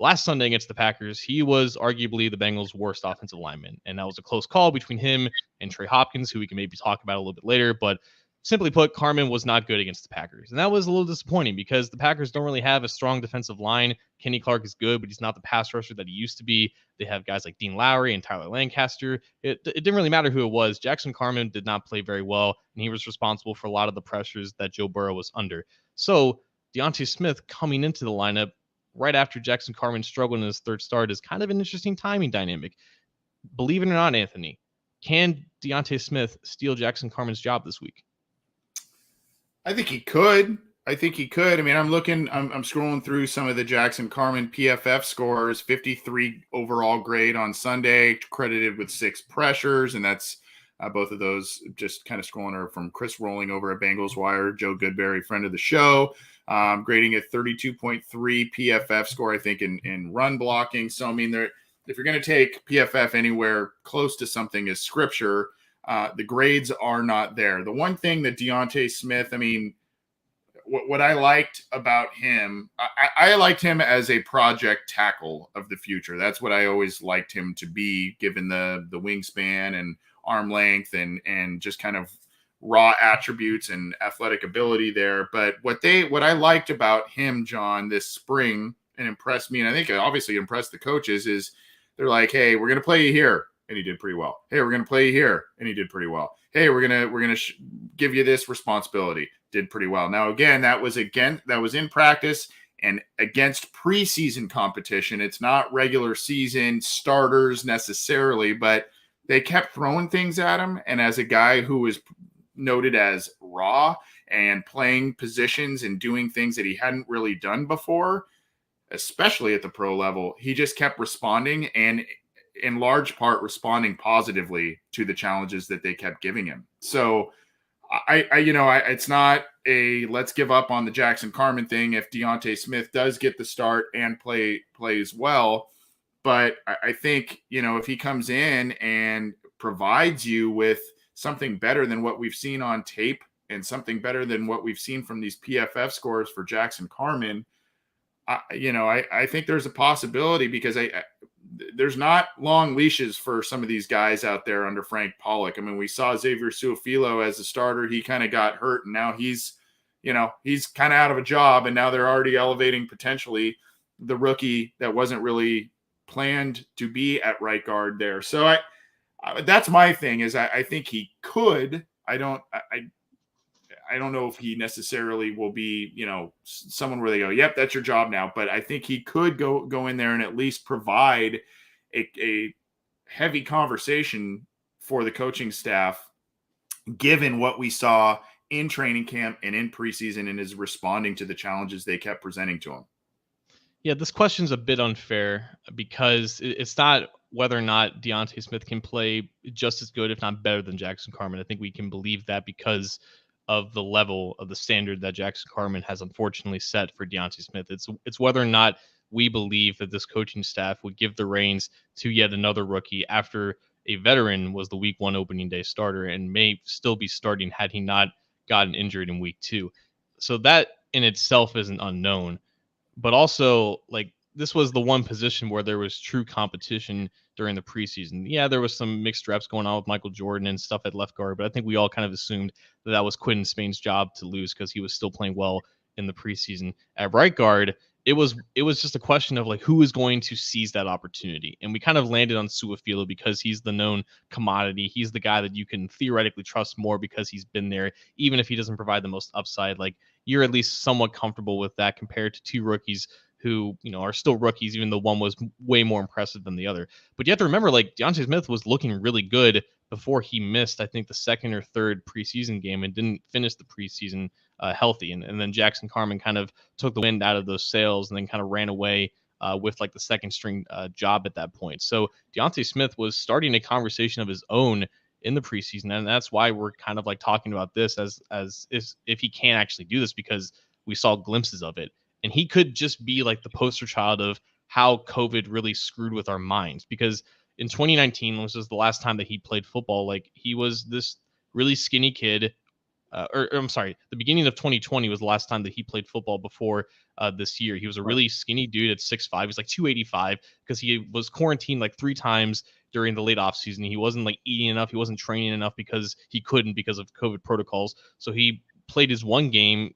Last Sunday against the Packers, he was arguably the Bengals' worst offensive lineman, and that was a close call between him and Trey Hopkins, who we can maybe talk about a little bit later. But simply put, Carman was not good against the Packers, and that was a little disappointing because the Packers don't really have a strong defensive line. Kenny Clark is good, but he's not the pass rusher that he used to be. They have guys like Dean Lowry and Tyler Lancaster. It didn't really matter who it was. Jackson Carman did not play very well, and he was responsible for a lot of the pressures that Joe Burrow was under. So Deontay Smith coming into the lineup right after Jackson Carman struggled in his third start is kind of an interesting timing dynamic. Believe it or not, Anthony, can Deontay Smith steal Jackson Carman's job this week? I think he could. I mean, I'm scrolling through some of the Jackson Carman PFF scores. 53 overall grade on Sunday, credited with 6 pressures, and that's both of those just kind of scrolling are from Chris Rolling over at Bengals Wire, Joe Goodberry, friend of the show, grading a 32.3 PFF score, I think, in run blocking. So, I mean, if you're going to take PFF anywhere close to something as scripture, the grades are not there. The one thing that Deontay Smith, I mean, what I liked about him, I liked him as a project tackle of the future. That's what I always liked him to be, given the wingspan and arm length and just kind of raw attributes and athletic ability there. But what I liked about him, John, this spring and impressed me, and I think it obviously impressed the coaches, is they're like, hey, we're going to play you here. And he did pretty well. Hey, we're going to play you here. And he did pretty well. Hey, we're going to give you this responsibility. Did pretty well. Now, again, that was in practice and against preseason competition. It's not regular season starters necessarily, but they kept throwing things at him. And as a guy who was noted as raw and playing positions and doing things that he hadn't really done before, especially at the pro level, he just kept responding, and in large part responding positively to the challenges that they kept giving him. So it's not a let's give up on the Jackson Carman thing if Deontay Smith does get the start and plays well. But I think, if he comes in and provides you with something better than what we've seen on tape and something better than what we've seen from these PFF scores for Jackson Carman, I think there's a possibility, because there's not long leashes for some of these guys out there under Frank Pollock. I mean, we saw Xavier Su'a-Filo as a starter. He kind of got hurt, and now he's kind of out of a job, and now they're already elevating potentially the rookie that wasn't really planned to be at right guard there. So that's my thing, is I think he could. I don't know if he necessarily will be, someone where they go, yep, that's your job now. But I think he could go in there and at least provide a heavy conversation for the coaching staff given what we saw in training camp and in preseason, and is responding to the challenges they kept presenting to him. Yeah, this question's a bit unfair because it's not whether or not Deontay Smith can play just as good, if not better, than Jackson Carman. I think we can believe that because of the level of the standard that Jackson Carman has unfortunately set for Deontay Smith. It's whether or not we believe that this coaching staff would give the reins to yet another rookie after a veteran was the week 1 opening day starter and may still be starting had he not gotten injured in week 2. So that in itself is an unknown, but also like this was the one position where there was true competition during the preseason. Yeah, there was some mixed reps going on with Michael Jordan and stuff at left guard, but I think we all kind of assumed that that was Quinton Spain's job to lose because he was still playing well in the preseason. At right guard, it was just a question of like who is going to seize that opportunity, and we kind of landed on Suafilo because he's the known commodity. He's the guy that you can theoretically trust more because he's been there, even if he doesn't provide the most upside. Like you're at least somewhat comfortable with that compared to 2 rookies who, are still rookies, even though one was way more impressive than the other. But you have to remember, like, Deontay Smith was looking really good before he missed, I think, the second or third preseason game and didn't finish the preseason healthy. And then Jackson Carman kind of took the wind out of those sails and then kind of ran away with like the second string job at that point. So Deontay Smith was starting a conversation of his own in the preseason, and that's why we're kind of like talking about this as if he can actually do this, because we saw glimpses of it, and he could just be like the poster child of how COVID really screwed with our minds. Because in 2019, which was the last time that he played football, like he was this really skinny kid. Or I'm sorry, the beginning of 2020 was the last time that he played football before this year. He was a really skinny dude at 6'5". He's like 285 because he was quarantined like 3 times during the late offseason. He wasn't like eating enough. He wasn't training enough because he couldn't because of COVID protocols. So he played his one game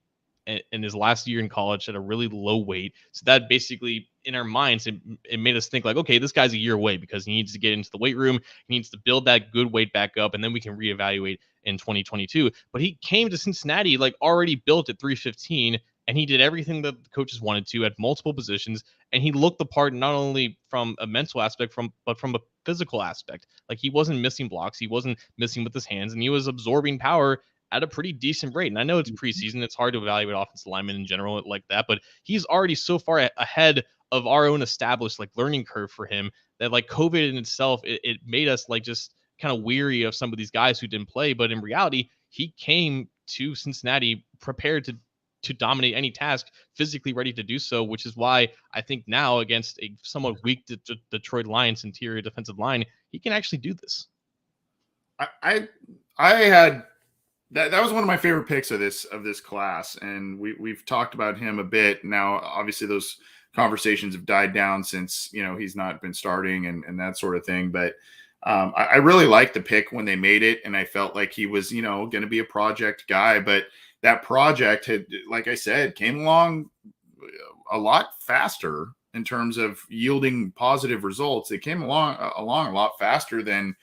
in his last year in college at a really low weight. So that basically, in our minds, it made us think like, okay, this guy's a year away because he needs to get into the weight room. He needs to build that good weight back up, and then we can reevaluate in 2022. But he came to Cincinnati like already built at 315, and he did everything that the coaches wanted to at multiple positions, and he looked the part not only from a mental aspect but from a physical aspect. Like he wasn't missing blocks, he wasn't missing with his hands, and he was absorbing power at a pretty decent rate. And I know it's preseason, it's hard to evaluate offensive linemen in general like that, but he's already so far ahead of our own established like learning curve for him that like COVID in itself, it made us like just kind of weary of some of these guys who didn't play. But in reality, he came to Cincinnati prepared to dominate any task, physically ready to do so, which is why I think now against a somewhat weak Detroit Lions interior defensive line, he can actually do this. I had that was one of my favorite picks of this class, and we've talked about him a bit now. Obviously, those conversations have died down since he's not been starting and that sort of thing. But I really liked the pick when they made it, and I felt like he was going to be a project guy. But that project had, like I said, came along a lot faster in terms of yielding positive results. It came along a lot faster than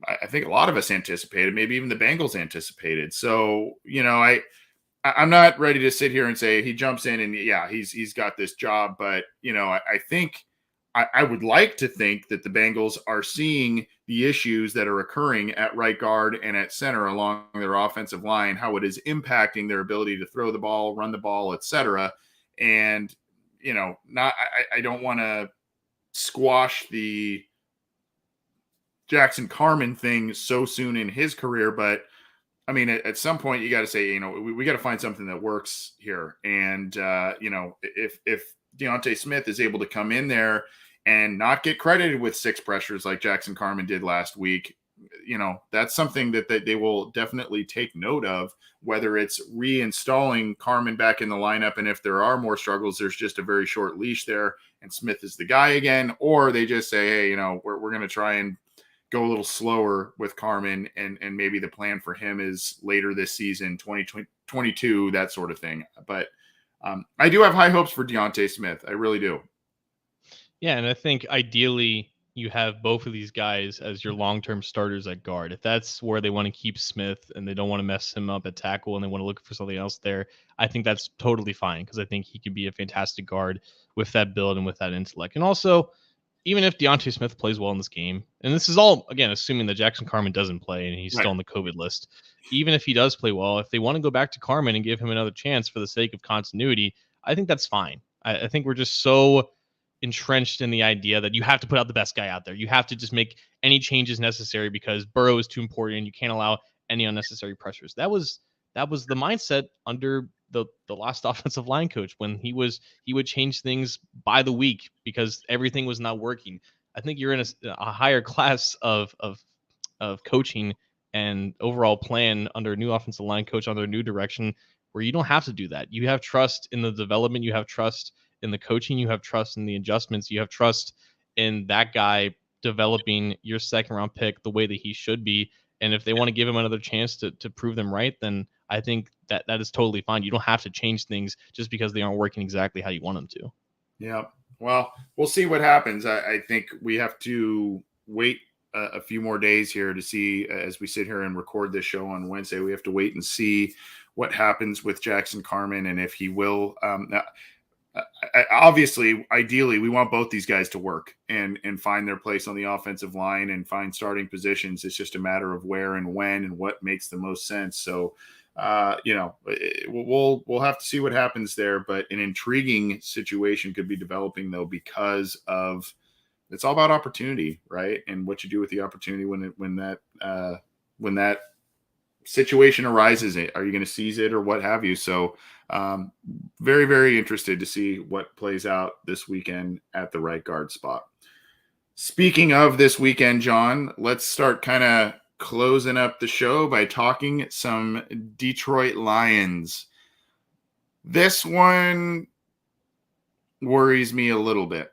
I think a lot of us anticipated, maybe even the Bengals anticipated. So, I'm not ready to sit here and say he jumps in and yeah, he's got this job. But, I think I would like to think that the Bengals are seeing the issues that are occurring at right guard and at center along their offensive line, how it is impacting their ability to throw the ball, run the ball, etc. And, I don't want to squash the Jackson Carman thing so soon in his career, but I mean, at some point you got to say, we got to find something that works here. And if Deontay Smith is able to come in there and not get credited with 6 pressures like Jackson Carman did last week, that's something that they will definitely take note of, whether it's reinstalling Carman back in the lineup. And if there are more struggles, there's just a very short leash there and Smith is the guy again, or they just say, hey, we're going to try and go a little slower with Carman, and maybe the plan for him is later this season, 2022, that sort of thing. But I do have high hopes for Deontay Smith. I really do. Yeah, and I think ideally you have both of these guys as your long-term starters at guard. If that's where they want to keep Smith and they don't want to mess him up at tackle and they want to look for something else there, I think that's totally fine because I think he could be a fantastic guard with that build and with that intellect. And also, even if Deontay Smith plays well in this game, and this is all, again, assuming that Jackson Carman doesn't play and he's still on the COVID list, even if he does play well, if they want to go back to Carman and give him another chance for the sake of continuity, I think that's fine. I think we're just so entrenched in the idea that you have to put out the best guy out there. You have to just make any changes necessary because Burrow is too important. You can't allow any unnecessary pressures. That was the mindset under the last offensive line coach when he would change things by the week because everything was not working. I think you're in a higher class of coaching and overall plan under a new offensive line coach under a new direction where you don't have to do that. You have trust in the development, you have trust in the coaching, you have trust in the adjustments, you have trust in that guy developing your second round pick the way that he should be. And if they want to give him another chance to prove them right, then I think that is totally fine. You don't have to change things just because they aren't working exactly how you want them to. Yeah. Well, we'll see what happens. I think we have to wait a few more days here to see, as we sit here and record this show on Wednesday, we have to wait and see what happens with Jackson Carman and if he will. Obviously, ideally, we want both these guys to work and find their place on the offensive line and find starting positions. It's just a matter of where and when and what makes the most sense. So, we'll have to see what happens there. But an intriguing situation could be developing, though, because of it's all about opportunity, right? And what you do with the opportunity when that situation arises. Are you going to seize it or what have you? So very, very interested to see what plays out this weekend at the right guard spot. Speaking of this weekend, John, let's start kind of closing up the show by talking some Detroit Lions. This one worries me a little bit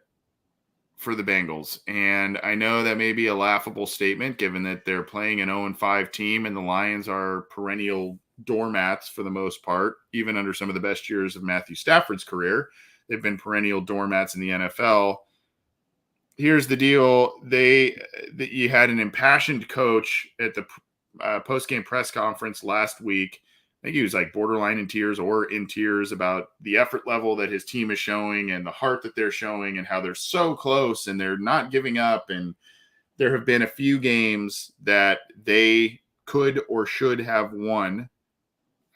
for the Bengals. And I know that may be a laughable statement given that they're playing an 0-5 team and the Lions are perennial doormats for the most part, even under some of the best years of Matthew Stafford's career. They've been perennial doormats in the NFL. Here's the deal. You had an impassioned coach at the post-game press conference last week. I think he was like borderline in tears or in tears about the effort level that his team is showing and the heart that they're showing and how they're so close and they're not giving up. And there have been a few games that they could or should have won.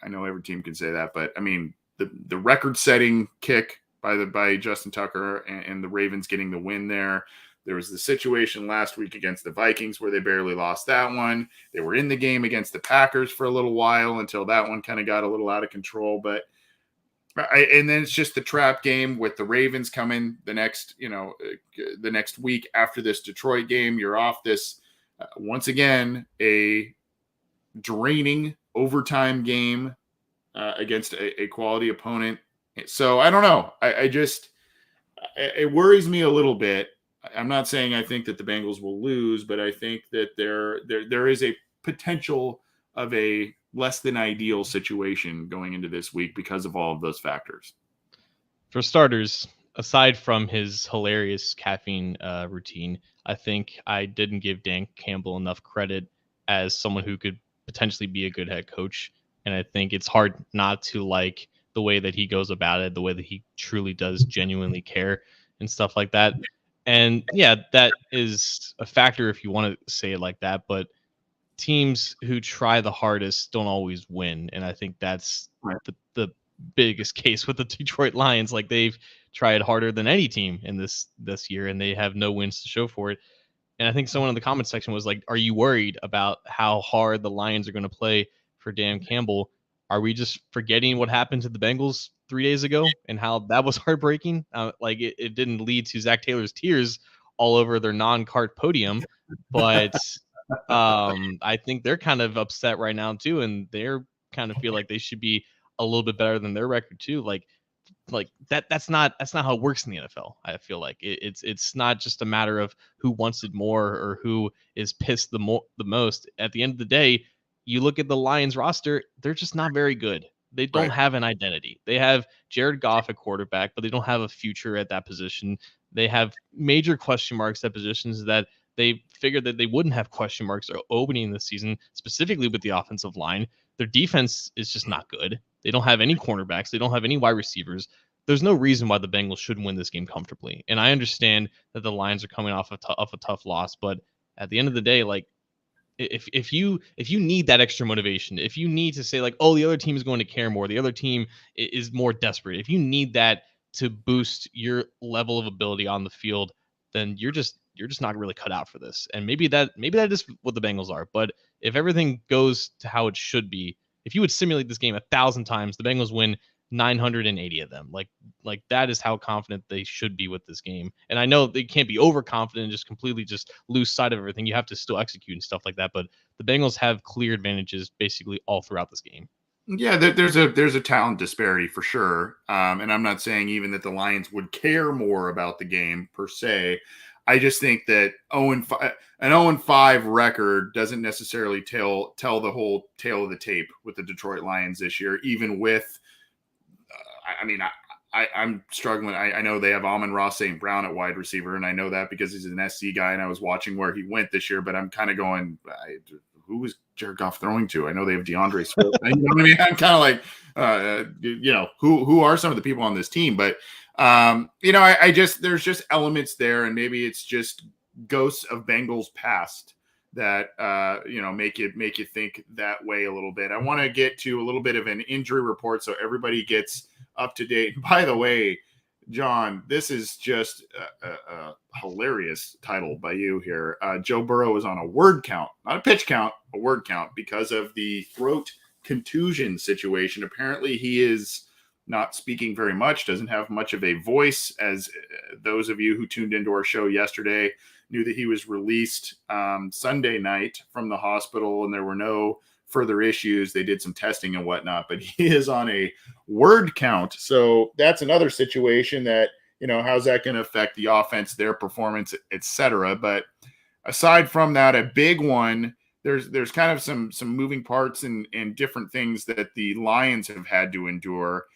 I know every team can say that, but I mean, the record-setting kick by Justin Tucker and the Ravens getting the win there. There was the situation last week against the Vikings where they barely lost that one. They were in the game against the Packers for a little while until that one kind of got a little out of control. And then it's just the trap game with the Ravens coming the next week after this Detroit game. You're off this, once again, a draining overtime game against a quality opponent. So I don't know. It worries me a little bit. I'm not saying I think that the Bengals will lose, but I think that there is a potential of a less than ideal situation going into this week because of all of those factors. For starters, aside from his hilarious caffeine routine, I think I didn't give Dan Campbell enough credit as someone who could potentially be a good head coach. And I think it's hard not to like the way that he goes about it, the way that he truly does genuinely care and stuff like that. And yeah, that is a factor if you want to say it like that, but teams who try the hardest don't always win. And I think that's the biggest case with the Detroit Lions. Like, they've tried harder than any team in this year, and they have no wins to show for it. And I think someone in the comment section was like, are you worried about how hard the Lions are going to play for Dan Campbell? Are we just forgetting what happened to the Bengals 3 days ago and how that was heartbreaking? It didn't lead to Zach Taylor's tears all over their non-cart podium, but I think they're kind of upset right now too, and they're kind of feel like they should be a little bit better than their record too. Like that's not how it works in the NFL. I feel like it's not just a matter of who wants it more or who is pissed the most. At the end of the day, you look at the Lions roster, they're just not very good. They don't have an identity. They have Jared Goff at quarterback, but they don't have a future at that position. They have major question marks at positions that they figured that they wouldn't have question marks opening this season, specifically with the offensive line. Their defense is just not good. They don't have any cornerbacks. They don't have any wide receivers. there's no reason why the Bengals shouldn't win this game comfortably. And I understand that the Lions are coming off a tough loss, but at the end of the day, like if you need that extra motivation, if you need to say like, oh, the other team is going to care more, the other team is more desperate, if you need that to boost your level of ability on the field, then you're just not really cut out for this. And maybe that is what the Bengals are. But if everything goes to how it should be, if you would simulate this game 1,000 times, the Bengals win 980 of them. Like that is how confident they should be with this game. And I know they can't be overconfident and just completely just lose sight of everything. You have to still execute and stuff like that. But the Bengals have clear advantages basically all throughout this game. Yeah, there's a talent disparity for sure, and I'm not saying even that the Lions would care more about the game per se. I just think that 0-5 record doesn't necessarily tell the whole tale of the tape with the Detroit Lions this year. Even with, I'm struggling. I know they have Amon-Ra St. Brown at wide receiver, and I know that because he's an SC guy, and I was watching where he went this year. But I'm kind of going, who was Jared Goff throwing to? I know they have DeAndre Swift. You know what I mean? I'm kind of like, who are some of the people on this team? But I just there's just elements there, and maybe it's just ghosts of Bengals past that make you think that way a little bit. I want to get to a little bit of an injury report so everybody gets up to date. By the way, John, this is just a hilarious title by you here. Joe Burrow is on a word count, not a pitch count, a word count because of the throat contusion situation. Apparently, he is not speaking very much, doesn't have much of a voice, as those of you who tuned into our show yesterday knew that he was released Sunday night from the hospital and there were no further issues. They did some testing and whatnot, but he is on a word count. So that's another situation that, how's that going to affect the offense, their performance, et cetera. But aside from that, a big one, there's kind of some moving parts and different things that the Lions have had to endure.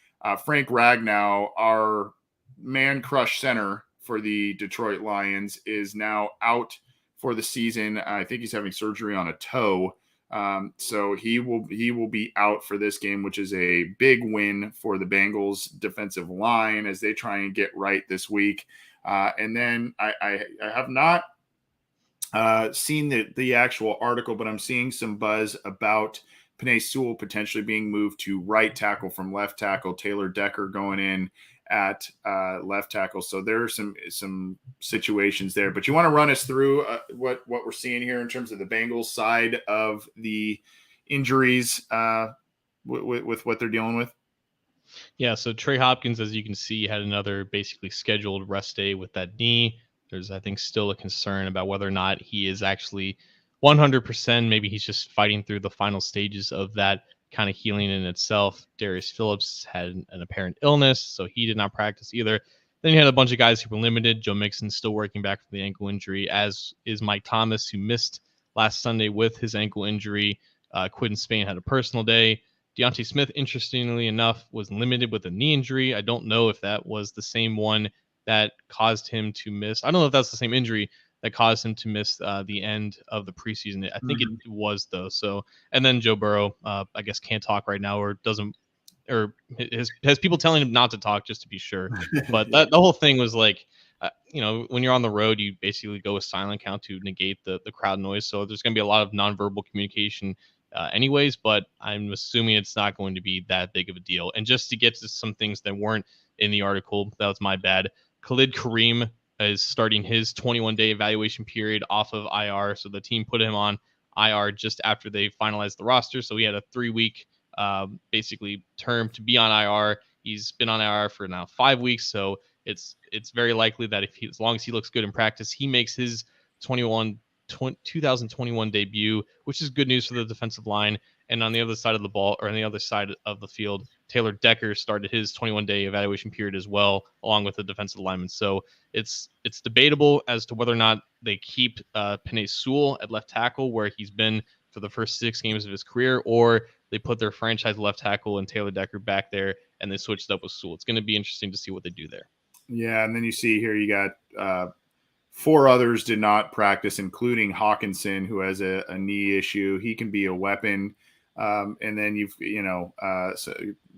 Frank Ragnow, our man crush center for the Detroit Lions, is now out for the season. I think he's having surgery on a toe. So he will be out for this game, which is a big win for the Bengals defensive line as they try and get right this week. And then I have not seen the actual article, but I'm seeing some buzz about Penei Sewell potentially being moved to right tackle from left tackle, Taylor Decker going in at left tackle. So there are some situations there, but you want to run us through what we're seeing here in terms of the Bengals side of the injuries with what they're dealing with. Yeah, so Trey Hopkins, as you can see, had another basically scheduled rest day with that knee. There's, I think, still a concern about whether or not he is actually 100%. Maybe he's just fighting through the final stages of that kind of healing in itself. Darius Phillips had an apparent illness, so he did not practice either. Then you had a bunch of guys who were limited. Joe Mixon's still working back from the ankle injury, as is Mike Thomas, who missed last Sunday with his ankle injury. Quinton Spain had a personal day. Deontay Smith, interestingly enough, was limited with a knee injury. I don't know if that was the same one that caused him to miss. I don't know if that's the same injury that caused him to miss the end of the preseason. I think it was, though. So, and then Joe Burrow, I guess, can't talk right now or doesn't, or has people telling him not to talk just to be sure. But the whole thing was like, when you're on the road, you basically go with silent count to negate the crowd noise. So there's going to be a lot of nonverbal communication anyways, but I'm assuming it's not going to be that big of a deal. And just to get to some things that weren't in the article, that was my bad. Khalid Kareem is starting his 21-day evaluation period off of IR. So the team put him on IR just after they finalized the roster. So he had a 3-week basically term to be on IR. He's been on IR for now 5 weeks. So it's very likely that as long as he looks good in practice, he makes his 2021 debut, which is good news for the defensive line. And on the other side of the ball, or on the other side of the field, Taylor Decker started his 21-day evaluation period as well, along with the defensive lineman. So it's debatable as to whether or not they keep Penei Sewell at left tackle, where he's been for the first 6 games of his career, or they put their franchise left tackle and Taylor Decker back there, and they switched up with Sewell. It's going to be interesting to see what they do there. Yeah, and then you see here you got 4 others did not practice, including Hawkinson, who has a knee issue. He can be a weapon. And then so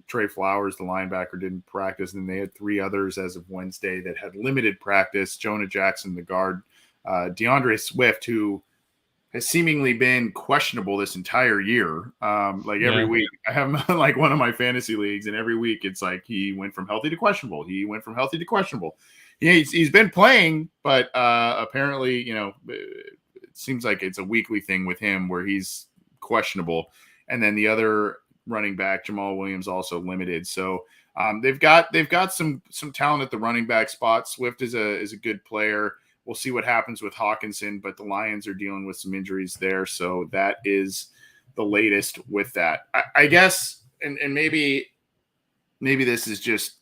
Trey Flowers, the linebacker, didn't practice, and they had 3 others as of Wednesday that had limited practice. Jonah Jackson, the guard, DeAndre Swift, who has seemingly been questionable this entire year. Every week, I have him on like one of my fantasy leagues, and every week it's like he went from healthy to questionable. He went from healthy to questionable. He's been playing, but apparently, it seems like it's a weekly thing with him where he's questionable. And then the other running back, Jamal Williams, also limited. So they've got some talent at the running back spot. Swift is a good player. We'll see what happens with Hawkinson, but the Lions are dealing with some injuries there. So that is the latest with that. I guess, and maybe this is just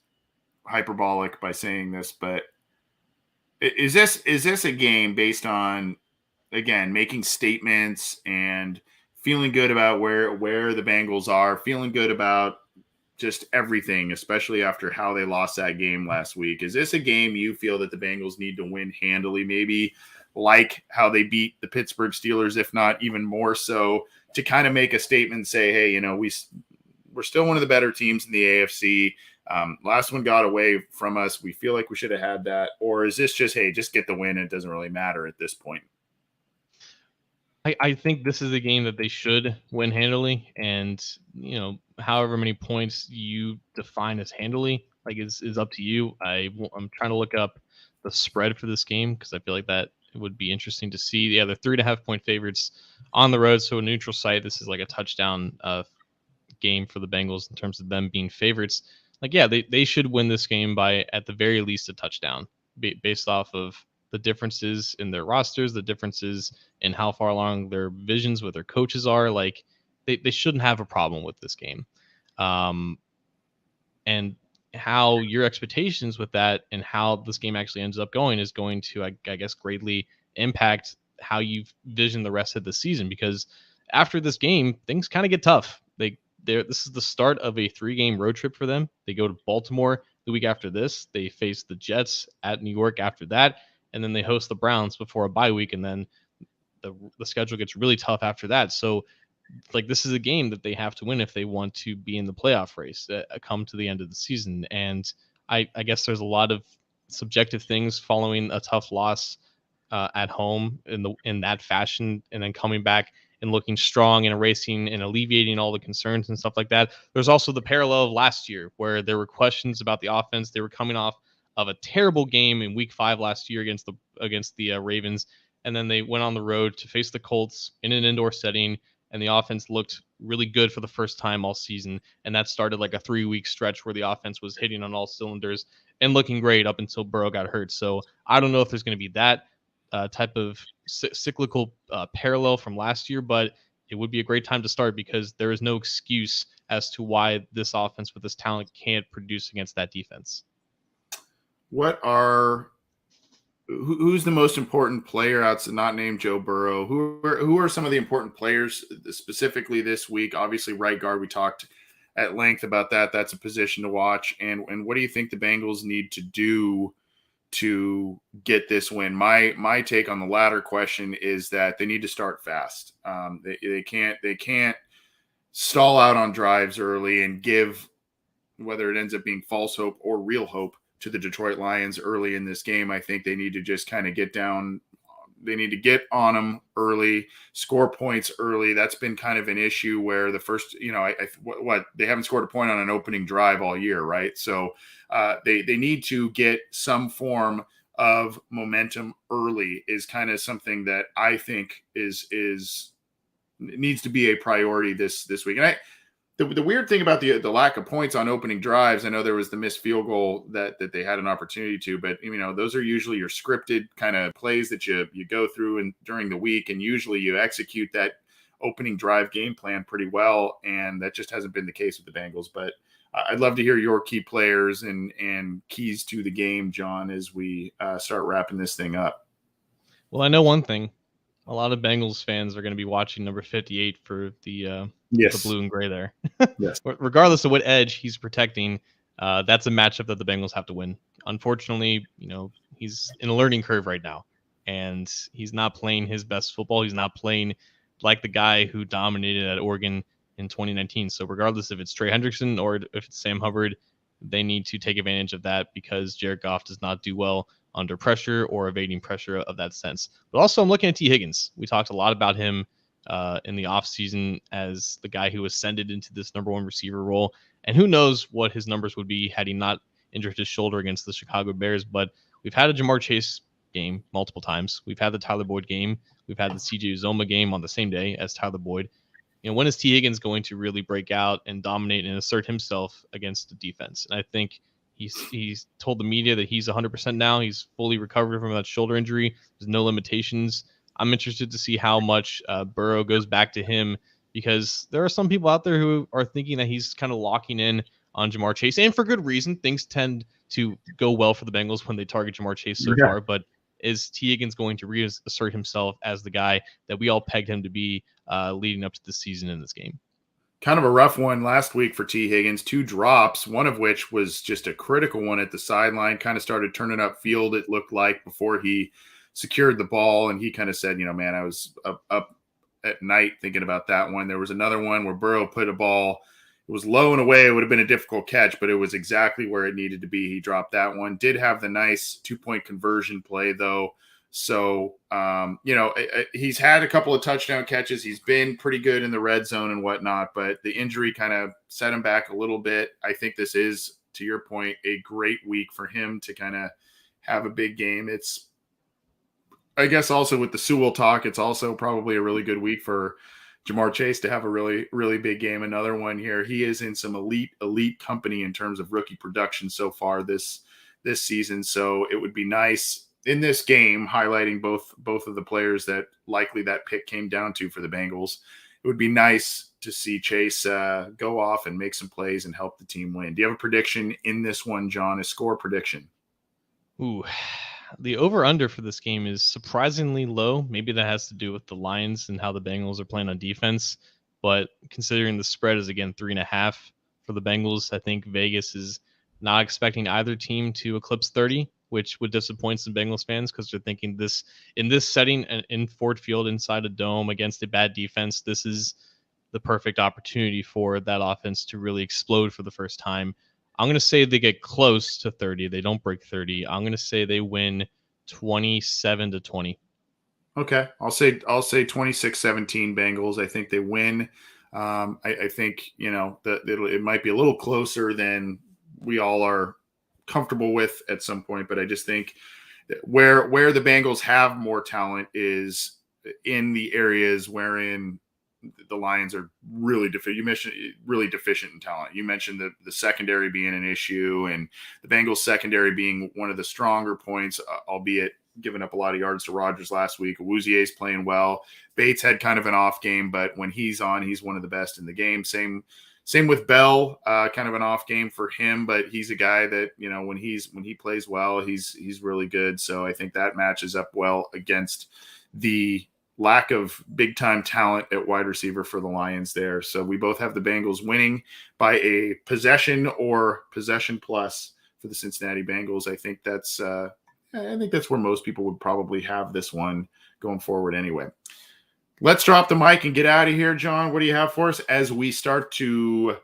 hyperbolic by saying this, but is this a game based on, again, making statements and feeling good about where the Bengals are, feeling good about just everything, especially after how they lost that game last week? Is this a game you feel that the Bengals need to win handily, maybe like how they beat the Pittsburgh Steelers, if not even more so, to kind of make a statement and say, hey, we're still one of the better teams in the AFC. Last one got away from us. We feel like we should have had that. Or is this just, hey, just get the win, and it doesn't really matter at this point? I think this is a game that they should win handily, and however many points you define as handily, like is up to you. I'm trying to look up the spread for this game because I feel like that would be interesting to see. Yeah, they're 3.5-point favorites on the road, so a neutral site. This is like a touchdown game for the Bengals in terms of them being favorites. Like, yeah, they should win this game by at the very least a touchdown, based off of the differences in their rosters, the differences in how far along their visions with their coaches are. Like, they shouldn't have a problem with this game. And how your expectations with that and how this game actually ends up going is going to, I guess, greatly impact how you vision the rest of the season. Because after this game, things kind of get tough. This is the start of a 3-game road trip for them. They go to Baltimore the week after this. They face the Jets at New York after that. And then they host the Browns before a bye week, and then the schedule gets really tough after that. So, like, this is a game that they have to win if they want to be in the playoff race come to the end of the season. And I guess there's a lot of subjective things following a tough loss at home in that fashion, and then coming back and looking strong and erasing and alleviating all the concerns and stuff like that. There's also the parallel of last year where there were questions about the offense. They were coming off of a terrible game in week 5 last year against the Ravens. And then they went on the road to face the Colts in an indoor setting, and the offense looked really good for the first time all season. And that started like a 3-week stretch where the offense was hitting on all cylinders and looking great up until Burrow got hurt. So I don't know if there's going to be that type of cyclical parallel from last year, but it would be a great time to start because there is no excuse as to why this offense with this talent can't produce against that defense. Who's the most important player outside, not named Joe Burrow? Who are some of the important players specifically this week? Obviously, right guard, we talked at length about that. That's a position to watch. And what do you think the Bengals need to do to get this win? My take on the latter question is that they need to start fast. They can't stall out on drives early and give, whether it ends up being false hope or real hope, to the Detroit Lions early in this game. I think they need to just kind of get down. They need to get on them early, score points early. That's been kind of an issue where the first, they haven't scored a point on an opening drive all year, right? So they need to get some form of momentum early is kind of something that I think needs to be a priority this week. And the weird thing about the lack of points on opening drives, I know there was the missed field goal that they had an opportunity to, but those are usually your scripted kind of plays that you go through and during the week, and usually you execute that opening drive game plan pretty well, and that just hasn't been the case with the Bengals. But I'd love to hear your key players and keys to the game, John, as we start wrapping this thing up. Well, I know one thing. A lot of Bengals fans are going to be watching number 58 for the blue and gray there. Yes. Regardless of what edge he's protecting, that's a matchup that the Bengals have to win. Unfortunately, he's in a learning curve right now, and he's not playing his best football. He's not playing like the guy who dominated at Oregon in 2019. So regardless if it's Trey Hendrickson or if it's Sam Hubbard, they need to take advantage of that because Jared Goff does not do well under pressure or evading pressure of that sense. But also I'm looking at T. Higgins. We talked a lot about him in the offseason as the guy who ascended into this number one receiver role. And who knows what his numbers would be had he not injured his shoulder against the Chicago Bears. But we've had a Jamar Chase game multiple times. We've had the Tyler Boyd game. We've had the CJ Uzoma game on the same day as Tyler Boyd. When is T. Higgins going to really break out and dominate and assert himself against the defense? And I think he's told the media that he's 100% now. He's fully recovered from that shoulder injury. There's no limitations. I'm interested to see how much Burrow goes back to him because there are some people out there who are thinking that he's kind of locking in on Jamar Chase, and for good reason. Things tend to go well for the Bengals when they target Jamar Chase so far, but is T. Higgins going to reassert himself as the guy that we all pegged him to be leading up to the season in this game? Kind of a rough one last week for T. Higgins, 2 drops, one of which was just a critical one at the sideline, kind of started turning up field, it looked like, before he secured the ball. And he kind of said, man, I was up at night thinking about that one. There was another one where Burrow put a ball, it was low and away. It would have been a difficult catch, but it was exactly where it needed to be. He dropped that one. Did have the nice 2-point conversion play, though. So, he's had a couple of touchdown catches. He's been pretty good in the red zone and whatnot, but the injury kind of set him back a little bit. I think this is, to your point, a great week for him to kind of have a big game. It's, I guess, also with the Sewell talk, it's also probably a really good week for Jamar Chase to have a really, really big game. Another one here. He is in some elite company in terms of rookie production so far this season. So it would be nice in this game, highlighting both of the players that likely that pick came down to for the Bengals. It would be nice to see Chase go off and make some plays and help the team win. Do you have a prediction in this one, John? A score prediction? Ooh, the over-under for this game is surprisingly low. Maybe that has to do with the Lions and how the Bengals are playing on defense. But considering the spread is, again, 3.5 for the Bengals, I think Vegas is not expecting either team to eclipse 30, which would disappoint some Bengals fans because they're thinking this in this setting in Ford Field inside a dome against a bad defense, this is the perfect opportunity for that offense to really explode for the first time. I'm going to say they get close to 30. They don't break 30. I'm going to say they win 27-20. Okay. I'll say 26-17 Bengals. I think they win. I think, that it might be a little closer than we all are comfortable with at some point, but I just think where the Bengals have more talent is in the areas wherein the Lions are really deficient. You mentioned really deficient in talent. You mentioned the secondary being an issue and the Bengals secondary being one of the stronger points, albeit giving up a lot of yards to Rodgers last week. Awuzie's playing well. Bates had kind of an off game, but when he's on, he's one of the best in the game. Same with Bell, kind of an off game for him, but he's a guy that, when he plays well, he's really good. So I think that matches up well against the lack of big time talent at wide receiver for the Lions there. So we both have the Bengals winning by a possession or possession plus for the Cincinnati Bengals. I think that's where most people would probably have this one going forward anyway. Let's drop the mic and get out of here, John. What do you have for us as we start to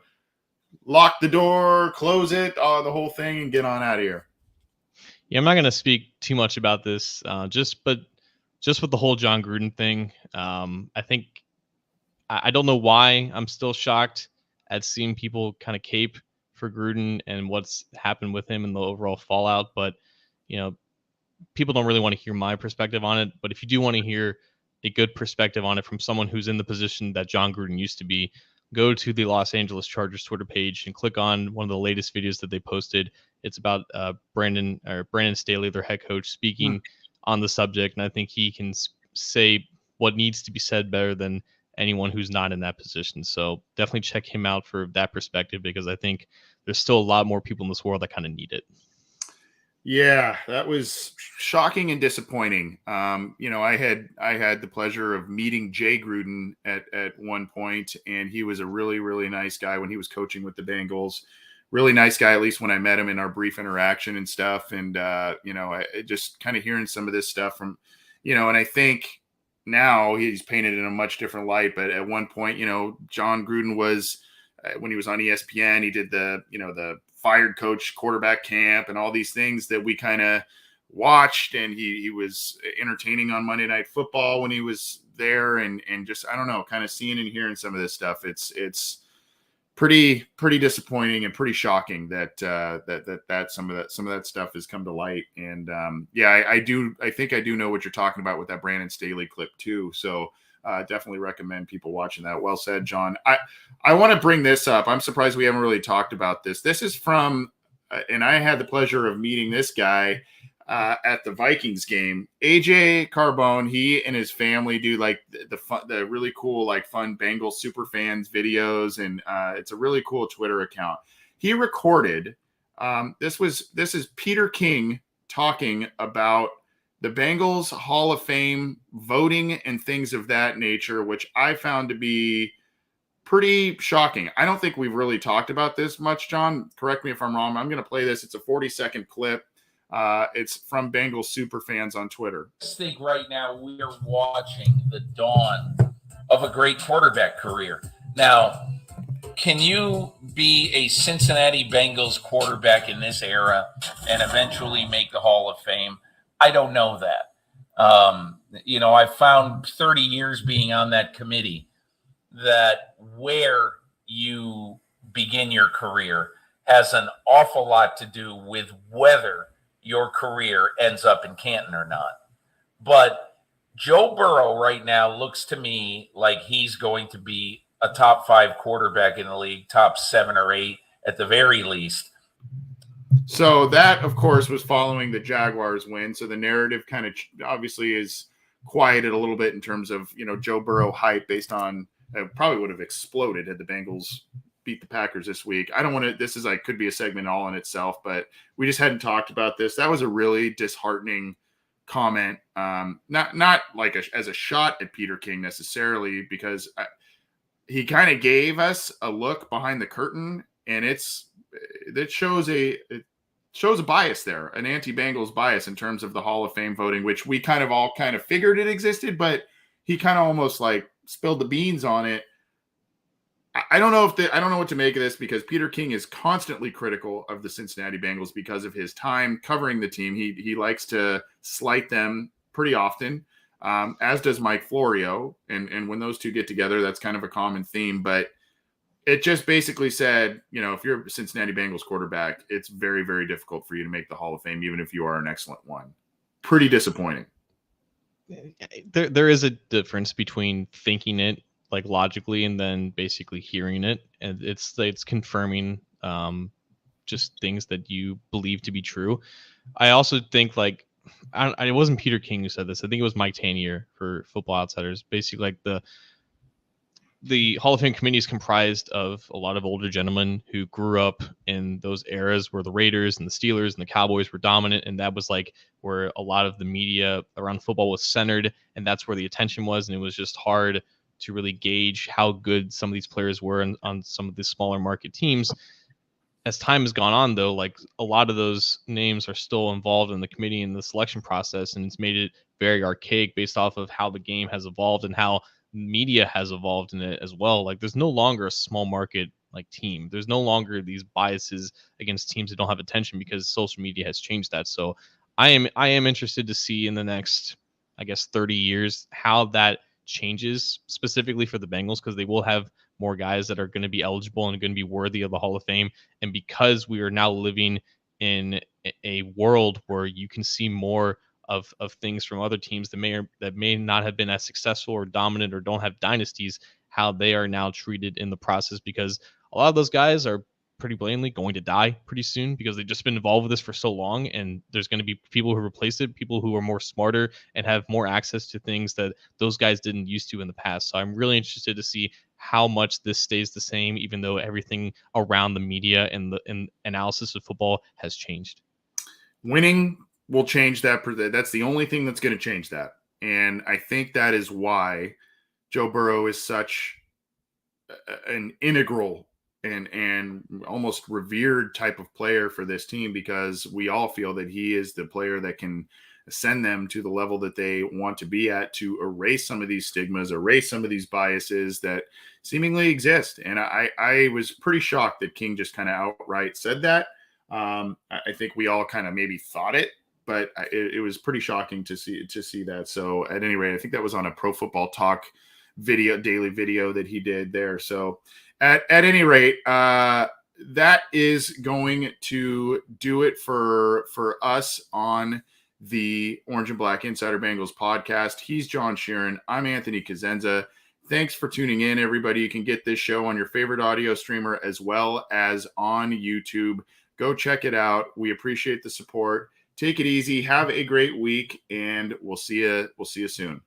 lock the door, close it, the whole thing, and get on out of here? Yeah, I'm not going to speak too much about this, just with the whole John Gruden thing. I think I don't know why I'm still shocked at seeing people kind of cape for Gruden and what's happened with him and the overall fallout. But, people don't really want to hear my perspective on it. But if you do want to hear a good perspective on it from someone who's in the position that John Gruden used to be, go to the Los Angeles Chargers Twitter page and click on one of the latest videos that they posted. It's about Brandon Staley, their head coach, speaking on the subject. And I think he can say what needs to be said better than anyone who's not in that position. So definitely check him out for that perspective, because I think there's still a lot more people in this world that kind of need it. Yeah, that was shocking and disappointing. I had the pleasure of meeting Jay Gruden at one point, and he was a really, really nice guy when he was coaching with the Bengals. Really nice guy, at least when I met him in our brief interaction and stuff. And, I just kind of hearing some of this stuff from, and I think now he's painted in a much different light. But at one point, John Gruden was when he was on ESPN, he did the fired coach quarterback camp and all these things that we kind of watched, and he was entertaining on Monday Night Football when he was there, and just, I don't know, kind of seeing and hearing some of this stuff. It's pretty disappointing and pretty shocking that some of that stuff has come to light. And I think I do know what you're talking about with that Brandon Staley clip too. So definitely recommend people watching that. Well said, John. I want to bring this up. I'm surprised we haven't really talked about this. This is from, and I had the pleasure of meeting this guy at the Vikings game. AJ Carbone, he and his family do like the really cool, like fun Bengals super fans videos, and it's a really cool Twitter account. He recorded this is Peter King talking about the Bengals Hall of Fame voting and things of that nature, which I found to be pretty shocking. I don't think we've really talked about this much, John. Correct me if I'm wrong. I'm going to play this. It's a 40-second clip. It's from Bengals super fans on Twitter. I think right now we are watching the dawn of a great quarterback career. Now, can you be a Cincinnati Bengals quarterback in this era and eventually make the Hall of Fame? I don't know that. I found 30 years being on that committee that where you begin your career has an awful lot to do with whether your career ends up in Canton or not. But Joe Burrow right now looks to me like he's going to be a top 5 quarterback in the league, top 7 or 8 at the very least. So that, of course, was following the Jaguars win. So the narrative kind of obviously is quieted a little bit in terms of, Joe Burrow hype based on probably would have exploded had the Bengals beat the Packers this week. I don't want to, this is like, could be a segment all in itself, but we just hadn't talked about this. That was a really disheartening comment. Not like as a shot at Peter King necessarily, because he kind of gave us a look behind the curtain, and it shows a bias there, an anti-Bengals bias in terms of the Hall of Fame voting, which we kind of figured it existed, but he kind of almost like spilled the beans on it. I don't know what to make of this, because Peter King is constantly critical of the Cincinnati Bengals because of his time covering the team. He likes to slight them pretty often, as does Mike Florio. And when those two get together, that's kind of a common theme. But it just basically said, if you're a Cincinnati Bengals quarterback, it's very, very difficult for you to make the Hall of Fame, even if you are an excellent one. Pretty disappointing. There is a difference between thinking it like logically and then basically hearing it, and it's confirming just things that you believe to be true. I also think it wasn't Peter King who said this. I think it was Mike Tanier for Football Outsiders. Basically, like the Hall of Fame committee is comprised of a lot of older gentlemen who grew up in those eras where the Raiders and the Steelers and the Cowboys were dominant, and that was like where a lot of the media around football was centered, and that's where the attention was, and it was just hard to really gauge how good some of these players were on some of the smaller market teams. As time has gone on, though, like a lot of those names are still involved in the committee and the selection process, and it's made it very archaic based off of how the game has evolved and how media has evolved in it as well. Like there's no longer a small market like team. There's no longer these biases against teams that don't have attention because social media has changed that. So I am interested to see in the next, 30 years how that changes specifically for the Bengals, because they will have more guys that are going to be eligible and going to be worthy of the Hall of Fame. And because we are now living in a world where you can see more of things from other teams that may not have been as successful or dominant or don't have dynasties, how they are now treated in the process, because a lot of those guys are pretty blatantly going to die pretty soon because they've just been involved with this for so long, and there's going to be people who replace it, people who are more smarter and have more access to things that those guys didn't used to in the past. So I'm really interested to see how much this stays the same, even though everything around the media and the analysis of football has changed. Winning will change that. That's the only thing that's going to change that. And I think that is why Joe Burrow is such an integral and almost revered type of player for this team, because we all feel that he is the player that can ascend them to the level that they want to be at, to erase some of these stigmas, erase some of these biases that seemingly exist. And I was pretty shocked that King just kind of outright said that. I think we all kind of maybe thought it, but it was pretty shocking to see that. So at any rate, I think that was on a Pro Football Talk daily video that he did there. So at any rate, that is going to do it for us on the Orange and Black Insider Bengals podcast. He's John Sheeran. I'm Anthony Cosenza. Thanks for tuning in, everybody. You can get this show on your favorite audio streamer as well as on YouTube. Go check it out. We appreciate the support. Take it easy. Have a great week, and we'll see you soon.